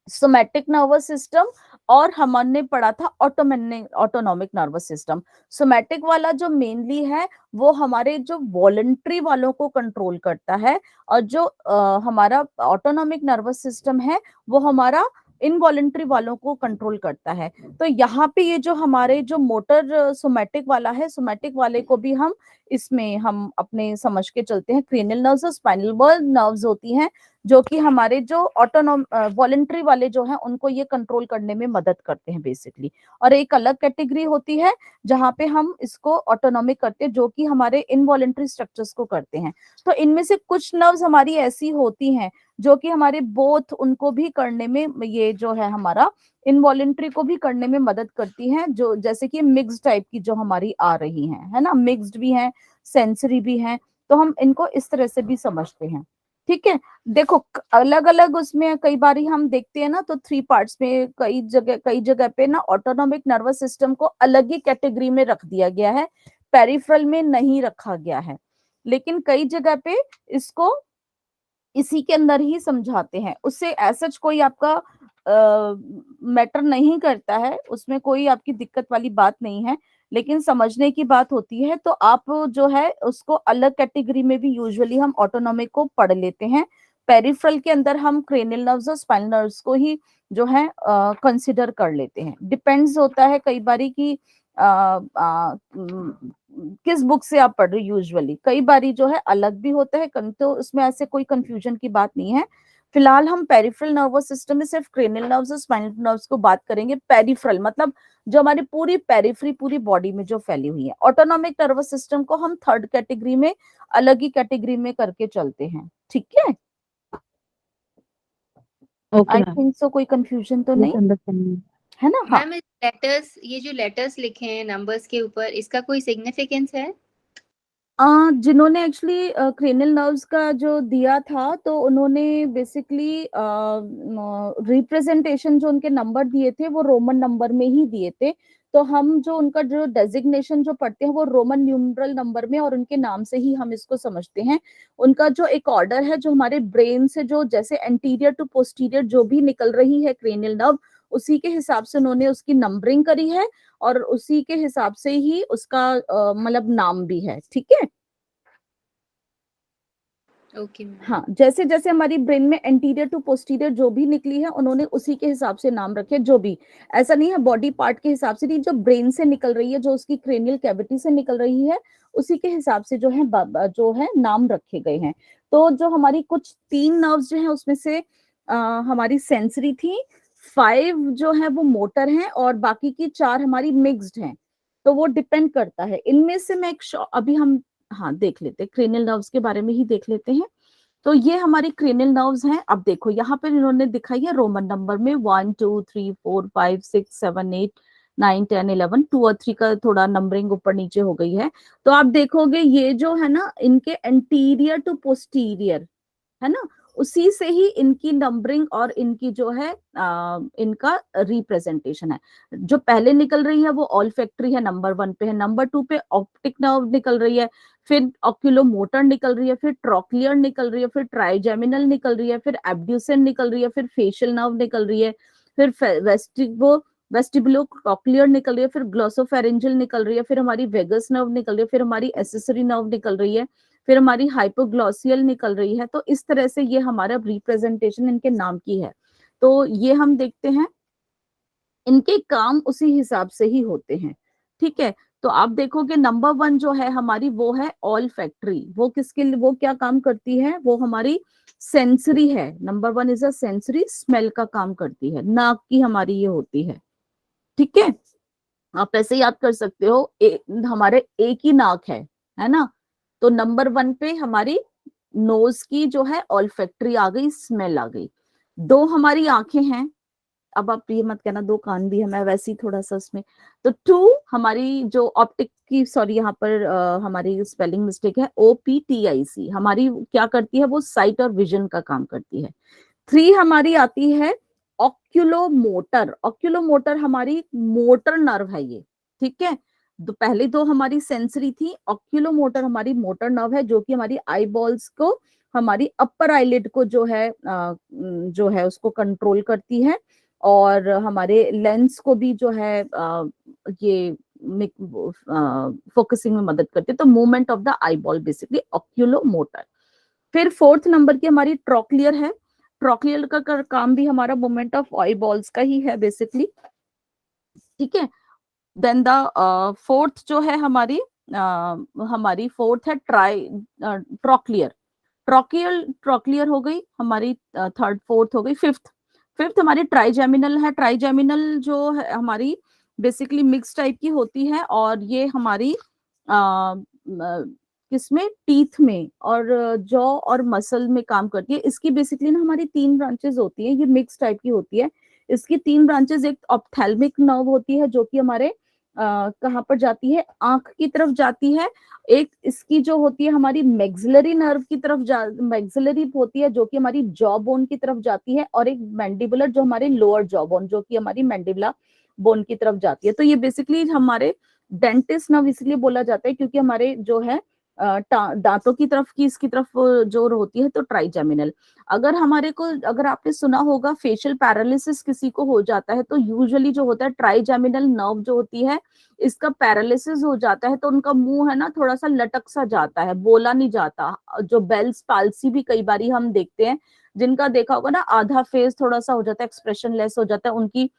सोमैटिक नर्वस सिस्टम, और हमने पढ़ा था ऑटोनॉमिक नर्वस सिस्टम। सोमैटिक वाला जो मेनली है वो हमारे जो वॉलंटरी वालों को कंट्रोल करता है, और जो हमारा ऑटोनॉमिक नर्वस सिस्टम है वो हमारा इनवॉलंटरी वालों को कंट्रोल करता है। तो यहाँ पे ये जो हमारे जो मोटर सोमैटिक वाला है, सोमैटिक वाले को भी हम इसमें हम अपने समझ के चलते हैं क्रेनियल नर्व्स और स्पाइनल नर्व्स होती हैं, जो कि हमारे जो वॉलंटरी वाले जो हैं उनको ये कंट्रोल करने में मदद करते हैं बेसिकली। और एक अलग कैटेगरी होती है जहाँ पे हम इसको ऑटोनॉमिक करते हैं, जो कि हमारे इनवॉलंटरी स्ट्रक्चर्स को करते हैं। तो इनमें से कुछ नर्व्स हमारी ऐसी होती हैं जो कि हमारे बोथ उनको भी करने में, ये जो है हमारा इनवॉलंटरी को भी करने में मदद करती हैं, जो जैसे कि मिक्स्ड टाइप की जो हमारी आ रही हैं, है ना, मिक्स्ड भी हैं, सेंसरी भी हैं। तो हम इनको इस तरह से भी समझते हैं। ठीक है, देखो अलग अलग उसमें कई बारी हम देखते हैं ना, तो 3 पार्ट्स में कई जगह पे ना ऑटोनॉमिक नर्वस सिस्टम को अलग ही कैटेगरी में रख दिया गया है, पेरिफेरल में नहीं रखा गया है। लेकिन कई जगह पे इसको इसी के अंदर ही समझाते हैं, उससे ऐसा कोई आपका मैटर नहीं करता है, उसमें कोई आपकी दिक्कत वाली बात नहीं है, लेकिन समझने की बात होती है। तो आप जो है उसको अलग कैटेगरी में भी यूजुअली हम ऑटोनॉमिक को पढ़ लेते हैं। पेरिफेरल के अंदर हम क्रेनियल नर्व्स और स्पाइनल नर्व्स को ही जो है कंसिडर कर लेते हैं। डिपेंड्स होता है कई बारी कि किस बुक से आप पढ़ रहे हो। यूजुअली कई बारी जो है अलग भी होता है, तो उसमें ऐसे कोई कंफ्यूजन की बात नहीं है। फिलहाल हम पेरिफेरल नर्वस सिस्टम में सिर्फ क्रेनियल नर्व्स और स्पाइनल नर्व्स को बात करेंगे। पेरिफेरल मतलब जो हमारी पूरी पेरिफेरी पूरी बॉडी में जो फैली हुई है। ऑटोनॉमिक नर्वस सिस्टम को हम थर्ड कैटेगरी में अलग ही कैटेगरी में करके चलते हैं। ठीक है, okay I ma'am, think so कोई कंफ्यूजन तो नहीं अंडरस्टैंडिंग है ना। हाँ, मैम लेटर्स, ये जो लेटर्स लिखे हैं नंबर्स के ऊपर, इसका कोई सिग्निफिकेंस है? जिन्होंने एक्चुअली क्रेनियल नर्व्स का जो दिया था, तो उन्होंने बेसिकली रिप्रेजेंटेशन जो उनके नंबर दिए थे वो रोमन नंबर में ही दिए थे। तो हम जो उनका जो डेजिग्नेशन जो पढ़ते हैं वो रोमन न्यूमरल नंबर में, और उनके नाम से ही हम इसको समझते हैं। उनका जो एक ऑर्डर है जो हमारे ब्रेन से जो जैसे एंटीरियर टू पोस्टीरियर जो भी निकल रही है क्रेनियल नर्व, उसी के हिसाब से उन्होंने उसकी नंबरिंग करी है, और उसी के हिसाब से ही उसका मतलब नाम भी है। ठीक है। Okay ma'am. हाँ, जैसे जैसे हमारी ब्रेन में एंटीरियर टू पोस्टीरियर जो भी निकली है, उन्होंने उसी के हिसाब से नाम रखे। जो भी, ऐसा नहीं है बॉडी पार्ट के हिसाब से नहीं, जो ब्रेन से निकल रही है, जो उसकी क्रेनियल कैविटी से निकल रही है, उसी के हिसाब से जो है नाम रखे गए हैं। तो जो हमारी कुछ 3 नर्व्स जो है उसमें से हमारी सेंसरी थी, 5 जो है वो मोटर हैं, और बाकी की 4 हमारी मिक्स्ड हैं। तो वो डिपेंड करता है इनमें से। मैं अभी हम हाँ देख लेते हैं, क्रेनियल नर्व्स के बारे में ही देख लेते हैं। तो ये हमारी क्रेनियल नर्व्स हैं। अब देखो यहाँ पर इन्होंने दिखाई है रोमन नंबर में 1 2 3 4 5 6 7 8 9 10 11। 2 और 3 का थोड़ा नंबरिंग ऊपर नीचे हो गई है। तो आप देखोगे ये जो है ना, इनके एंटीरियर टू पोस्टीरियर है ना, उसी से ही इनकी नंबरिंग और इनकी जो है इनका रिप्रेजेंटेशन है। जो पहले निकल रही है वो ऑल्फैक्टरी है, नंबर 1 पे है। नंबर 2 पे ऑप्टिक नर्व निकल रही है, फिर ऑक्यूलोमोटर निकल रही है, फिर ट्रोक्लियर निकल रही है, फिर ट्राइजेमिनल निकल रही है, फिर एब्ड्यूसेंट निकल रही है, फिर फेशियल नर्व निकल रही है, फिर वेस्टिबुलो कॉक्लियर निकल रही है, फिर ग्लोसोफेरेंजियल निकल रही है, फिर हमारी वेगस नर्व निकल रही है, फिर हमारी एसेसरी नर्व निकल रही है, फिर हमारी हाइपोग्लॉसियल निकल रही है। तो इस तरह से ये हमारा रिप्रेजेंटेशन इनके नाम की है। तो ये हम देखते हैं, इनके काम उसी हिसाब से ही होते हैं। ठीक है। तो आप देखोगे नंबर 1 जो है हमारी वो है ऑल फैक्ट्री। वो किसके लिए, वो क्या काम करती है, वो हमारी सेंसरी है। Number 1 is a sensory, smell का काम करती है, नाक की हमारी ये होती है। ठीक है। आप ऐसे याद कर सकते हो, हमारे एक ही नाक है ना। तो नंबर 1 पे हमारी नोज की जो है ऑल्फैक्टरी आ गई, स्मेल आ गई। 2 हमारी आंखें हैं। अब आप ये मत कहना 2 कान भी है, मैं वैसे ही थोड़ा सा उसमें। तो 2 हमारी जो ऑप्टिक की, सॉरी यहाँ पर हमारी स्पेलिंग मिस्टेक है, OPTIC हमारी क्या करती है, वो साइट और विजन का काम करती है। 3 हमारी आती है ऑक्यूलोमोटर। ऑक्यूलोमोटर हमारी मोटर नर्व है ये। ठीक है। तो पहले 2 हमारी सेंसरी थी, ऑक्यूलोमोटर हमारी मोटर नर्व है, जो कि हमारी आई बॉल्स को, हमारी अपर आईलिड को जो है उसको कंट्रोल करती है, और हमारे लेंस को भी जो है ये फोकसिंग में मदद करती है। तो movement of the eye ball basically oculomotor. फिर 4th नंबर की हमारी ट्रोक्लियर है। ट्रोक्लियर का काम भी हमारा मूवमेंट ऑफ आई बॉल्स का ही है बेसिकली। ठीक है। देन द 4th जो है हमारी 4th है ट्रोक्लियर। ट्रोक्लियर हो गई हमारी, 3rd 4th हो गई। 5th हमारी ट्राइजेमिनल है। ट्राइजेमिनल जो है हमारी बेसिकली मिक्स टाइप की होती है, और ये हमारी किसमें, टीथ में और जॉ और मसल में काम करती है। इसकी बेसिकली ना हमारी 3 ब्रांचेस होती है, ये मिक्स टाइप की होती है। इसकी 3 ब्रांचेस, एक ऑप्थेल्मिक नर्व होती है जो कि हमारे कहाँ पर जाती है, आंख की तरफ जाती है। एक इसकी जो होती है हमारी मैक्सिलरी नर्व की तरफ मैक्सिलरी होती है जो कि हमारी जॉ बोन की तरफ जाती है, और एक मैंडिबुलर जो हमारे लोअर जॉ बोन जो कि हमारी मैंडिबुला बोन की तरफ जाती है। तो ये बेसिकली हमारे डेंटिस्ट नर्व इसलिए बोला जाता है क्योंकि हमारे जो है दांतों की तरफ की इसकी तरफ जो होती है तो ट्राइजेमिनल। अगर आपने सुना होगा फेशियल पैरालिसिस किसी को हो जाता है तो यूजुअली जो होता है ट्राइजेमिनल नर्व जो होती है इसका पैरालिसिस हो जाता है तो उनका मुंह है ना थोड़ा सा लटक सा जाता है, बोला नहीं जाता। जो बेल्स पाल्सी भी कई बार हम देखते हैं, जिनका देखा होगा ना आधा फेस थोड़ा सा हो जाता है, एक्सप्रेशन लेस हो जाता है, उनकी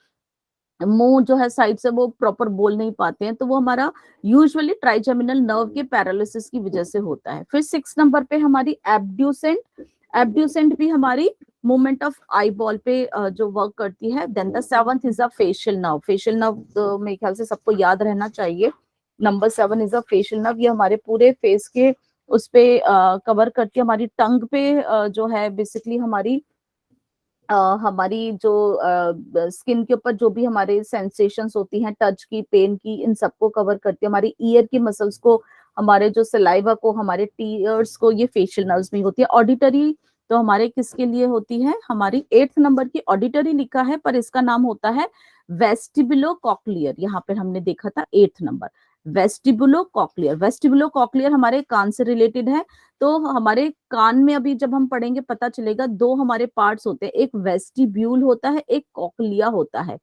मुंह जो है साइड से वो प्रॉपर बोल नहीं पाते हैं, तो वो हमारा यूजुअली ट्राइजेमिनल नर्व के पैरालिसिस की वजह से होता है। फिर 6 नंबर पे हमारी एब्ड्यूसेंट। एब्ड्यूसेंट भी हमारी मूवमेंट ऑफ आई बॉल पे जो वर्क करती है। Then the 7th is a facial nerve. Facial nerve तो मेरे ख्याल से सबको याद रहना चाहिए। Number 7 is a facial nerve. ये हमारे पूरे फेस के उस पे कवर करती है। हमारी टंग पे जो है बेसिकली हमारी जो स्किन के ऊपर जो भी हमारे सेंसेशंस होती हैं, टच की, पेन की, इन सबको कवर करती है। हमारी ईयर की मसल्स को, हमारे जो सलाइवा को, हमारे टीयर्स को, ये फेशियल नर्व्स में होती है। ऑडिटरी तो हमारे किसके लिए होती है? हमारी 8th नंबर की ऑडिटरी लिखा है पर इसका नाम होता है वेस्टिबुलो कॉक्लियर। यहाँ पर हमने देखा था 8th नंबर वेस्टिबुलो कॉक्लियर। वेस्टिबुलो कॉक्लियर हमारे कान से रिलेटेड है। तो हमारे कान में अभी जब हम पढ़ेंगे पता चलेगा, दो हमारे पार्ट्स होते हैं, एक वेस्टिब्यूल होता है, एक कॉक्लिया होता है।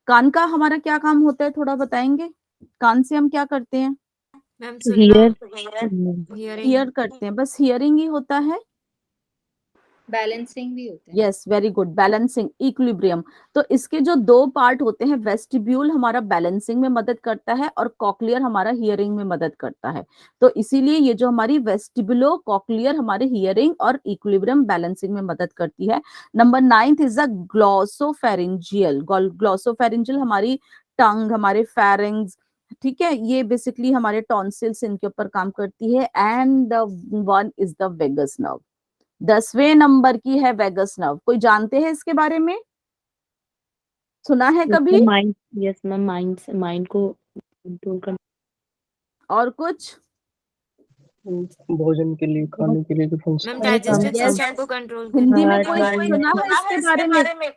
कान का हमारा क्या काम होता है, थोड़ा बताएंगे? कान से हम क्या करते हैं? मैम To सुनना, hear हियर करते हैं, बस हियरिंग ही होता है। बैलेंसिंग भी होता है। Yes, very good, balancing, equilibrium. तो इसके जो दो पार्ट होते हैं, वेस्टिब्यूल हमारा बैलेंसिंग में मदद करता है और कॉक्लियर हमारा हियरिंग में मदद करता है। तो इसीलिए ये जो हमारी वेस्टिबुलो कॉक्लियर हमारे हियरिंग और इक्विलिब्रियम बैलेंसिंग में मदद करती है। Number 9th is a ग्लॉसोफेरिंजियल। ग्लॉसोफेरिंजियल हमारी टंग, हमारे फेरिंग्स, ठीक है, ये बेसिकली हमारे टॉन्सिल्स इनके ऊपर काम करती है। And the one is the vagus nerve. 10वें नंबर की है वेगस नर्व। कोई जानते हैं इसके बारे में? सुना है कभी? माइंड, यस मैम, माइंड को कंट्रोल कर। और कुछ? भोजन के लिए, खाने के लिए जो function. Ma'am digestive Yes. System को कंट्रोल हिंदी में हाँ, कोई हाँ, सुना है इसके बारे में?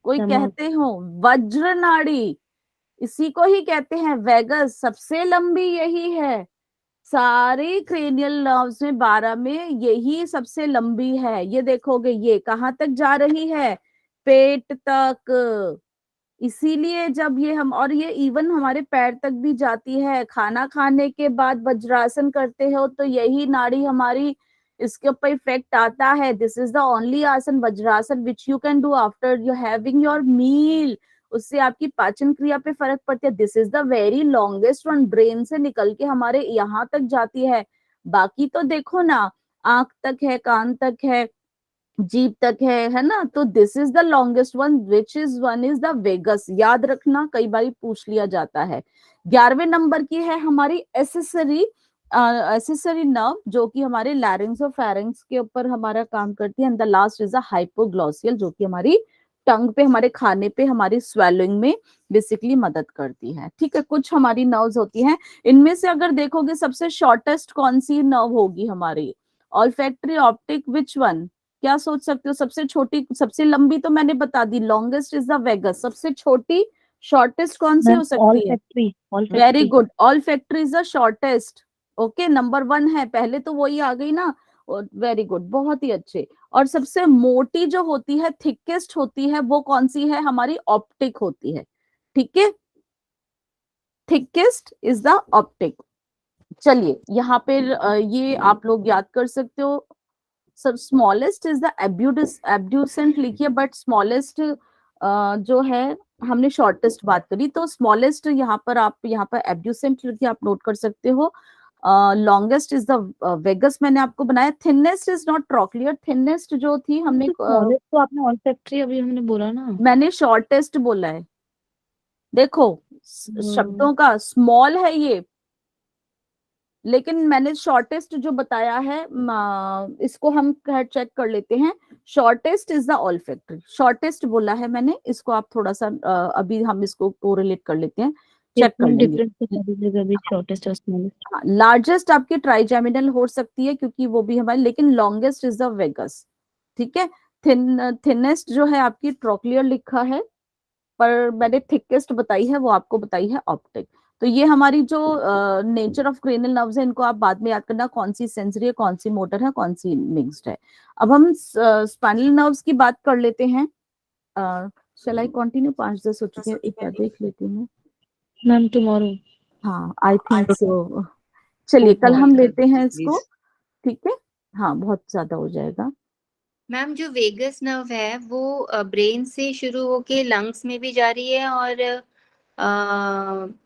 कोई समझ। कहते हो वज्र नाड़ी, इसी को ही कहते हैं वेगस। सबसे लंबी यही है, सारी क्रेनियल नर्व्स में 12 में यही सबसे लंबी है। ये देखोगे ये कहाँ तक जा रही है? पेट तक। इसीलिए जब ये हम, और ये इवन हमारे पैर तक भी जाती है। खाना खाने के बाद वज्रासन करते हो तो यही नाड़ी हमारी, इसके ऊपर इफेक्ट आता है। दिस इज द ओनली आसन, Vajrasana, which you can do after you having your meal. उससे आपकी पाचन क्रिया पे फर्क पड़ता है। This is the very longest one, brain से निकल के हमारे यहाँ तक जाती है। बाकी तो देखो ना, आंख तक है, कान तक है, जीभ तक है ना। तो this is the longest one, which is one is the vagus. याद रखना, कई बार पूछ लिया जाता है। 11वें नंबर की है हमारी एसेसरी नर्व, जो कि हमारे लैरिंग्स और फेरिंग्स के ऊपर हमारा काम करती है। And the last is a hypoglossal, जो कि हमारी टंग पे, हमारे खाने पे, हमारी स्वेलिंग में बेसिकली मदद करती है। ठीक है, कुछ हमारी नर्व्स होती हैं। इनमें से अगर देखोगे सबसे शॉर्टेस्ट कौन सी नर्व होगी हमारी? Olfactory, optic, which one? क्या सोच सकते हो? सबसे छोटी, सबसे लंबी तो मैंने बता दी, लॉन्गेस्ट इज द वेगस। सबसे छोटी, शॉर्टेस्ट कौन सी हो ऑल सकती है? Factory, all very factory. Good, all factory is the shortest. Okay, number 1 है, पहले तो वही आ गई ना। वेरी गुड, बहुत ही अच्छे। और सबसे मोटी जो होती है, थिकेस्ट होती है, वो कौन सी है? हमारी ऑप्टिक होती है। ठीक है, थिकेस्ट इज द ऑप्टिक। चलिए यहाँ पे ये आप लोग याद कर सकते हो। सब स्मॉलेस्ट इज द एब्ड्यूसेंट लिखिए, बट स्मॉलेस्ट जो है, हमने शॉर्टेस्ट बात करी, तो स्मॉलेस्ट यहाँ पर आप, यहाँ पर एब्ड्यूसेंट लिखिए, आप नोट कर सकते हो। लॉन्गेस्ट इज द वेगस मैंने आपको बनाया। Thinnest is not trochlear. Thinnest जो थी हमने स्मॉलेस्ट तो आपने ऑल फैक्ट्री अभी हमने बोला ना। मैंने शॉर्टेस्ट बोला है। देखो शब्दों का स्मॉल है ये, लेकिन मैंने शॉर्टेस्ट जो बताया है, इसको हम चेक कर लेते हैं। Shortest is the olfactory, shortest बोला है मैंने। इसको आप थोड़ा सा अभी हम इसको कोरिलेट कर लेते हैं, चेक कर लेंगे। डिफरेंस बता दीजिएगा अभी, शॉर्टेस्ट और स्मॉलेस्ट। लार्जेस्ट आपकी ट्राइजेमिनल हो सकती है क्योंकि वो भी हमारी, लेकिन लॉन्गेस्ट इज द वेगस। ठीक है, थिनेस्ट जो है आपकी ट्रॉक्लियर लिखा है। पर मैंने थिकेस्ट बताई है वो आपको बताई है ऑप्टिक। तो ये हमारी जो नेचर ऑफ क्रेनियल नर्व्स है, इनको आप बाद में याद करना, कौन सी सेंसरी है, कौन सी मोटर है, कौन सी मिक्स्ड है। अब हम स्पाइनल नर्व्स की बात कर लेते हैं। शैल आई कंटिन्यू? 5-10 हो चुके हैं, एक बार देख लेती हूँ। Ma'am tomorrow. हाँ, आई थिंक सो। चलिए कल हम लेते हैं इसको, ठीक है। हाँ, बहुत ज्यादा हो जाएगा। मैम जो वेगस नर्व है वो ब्रेन से शुरू होके लंग्स में भी जा रही है और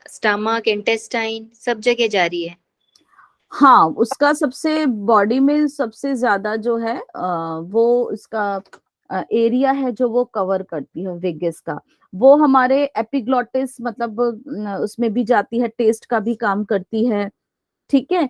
स्टमक, इंटेस्टाइन सब जगह जा रही है। हाँ, उसका सबसे बॉडी में सबसे ज्यादा जो है वो इसका एरिया है जो वो कवर करती है वेगस का, वो हमारे एपिग्लॉटिस मतलब उसमें भी जाती है, टेस्ट का भी काम करती है, ठीक है।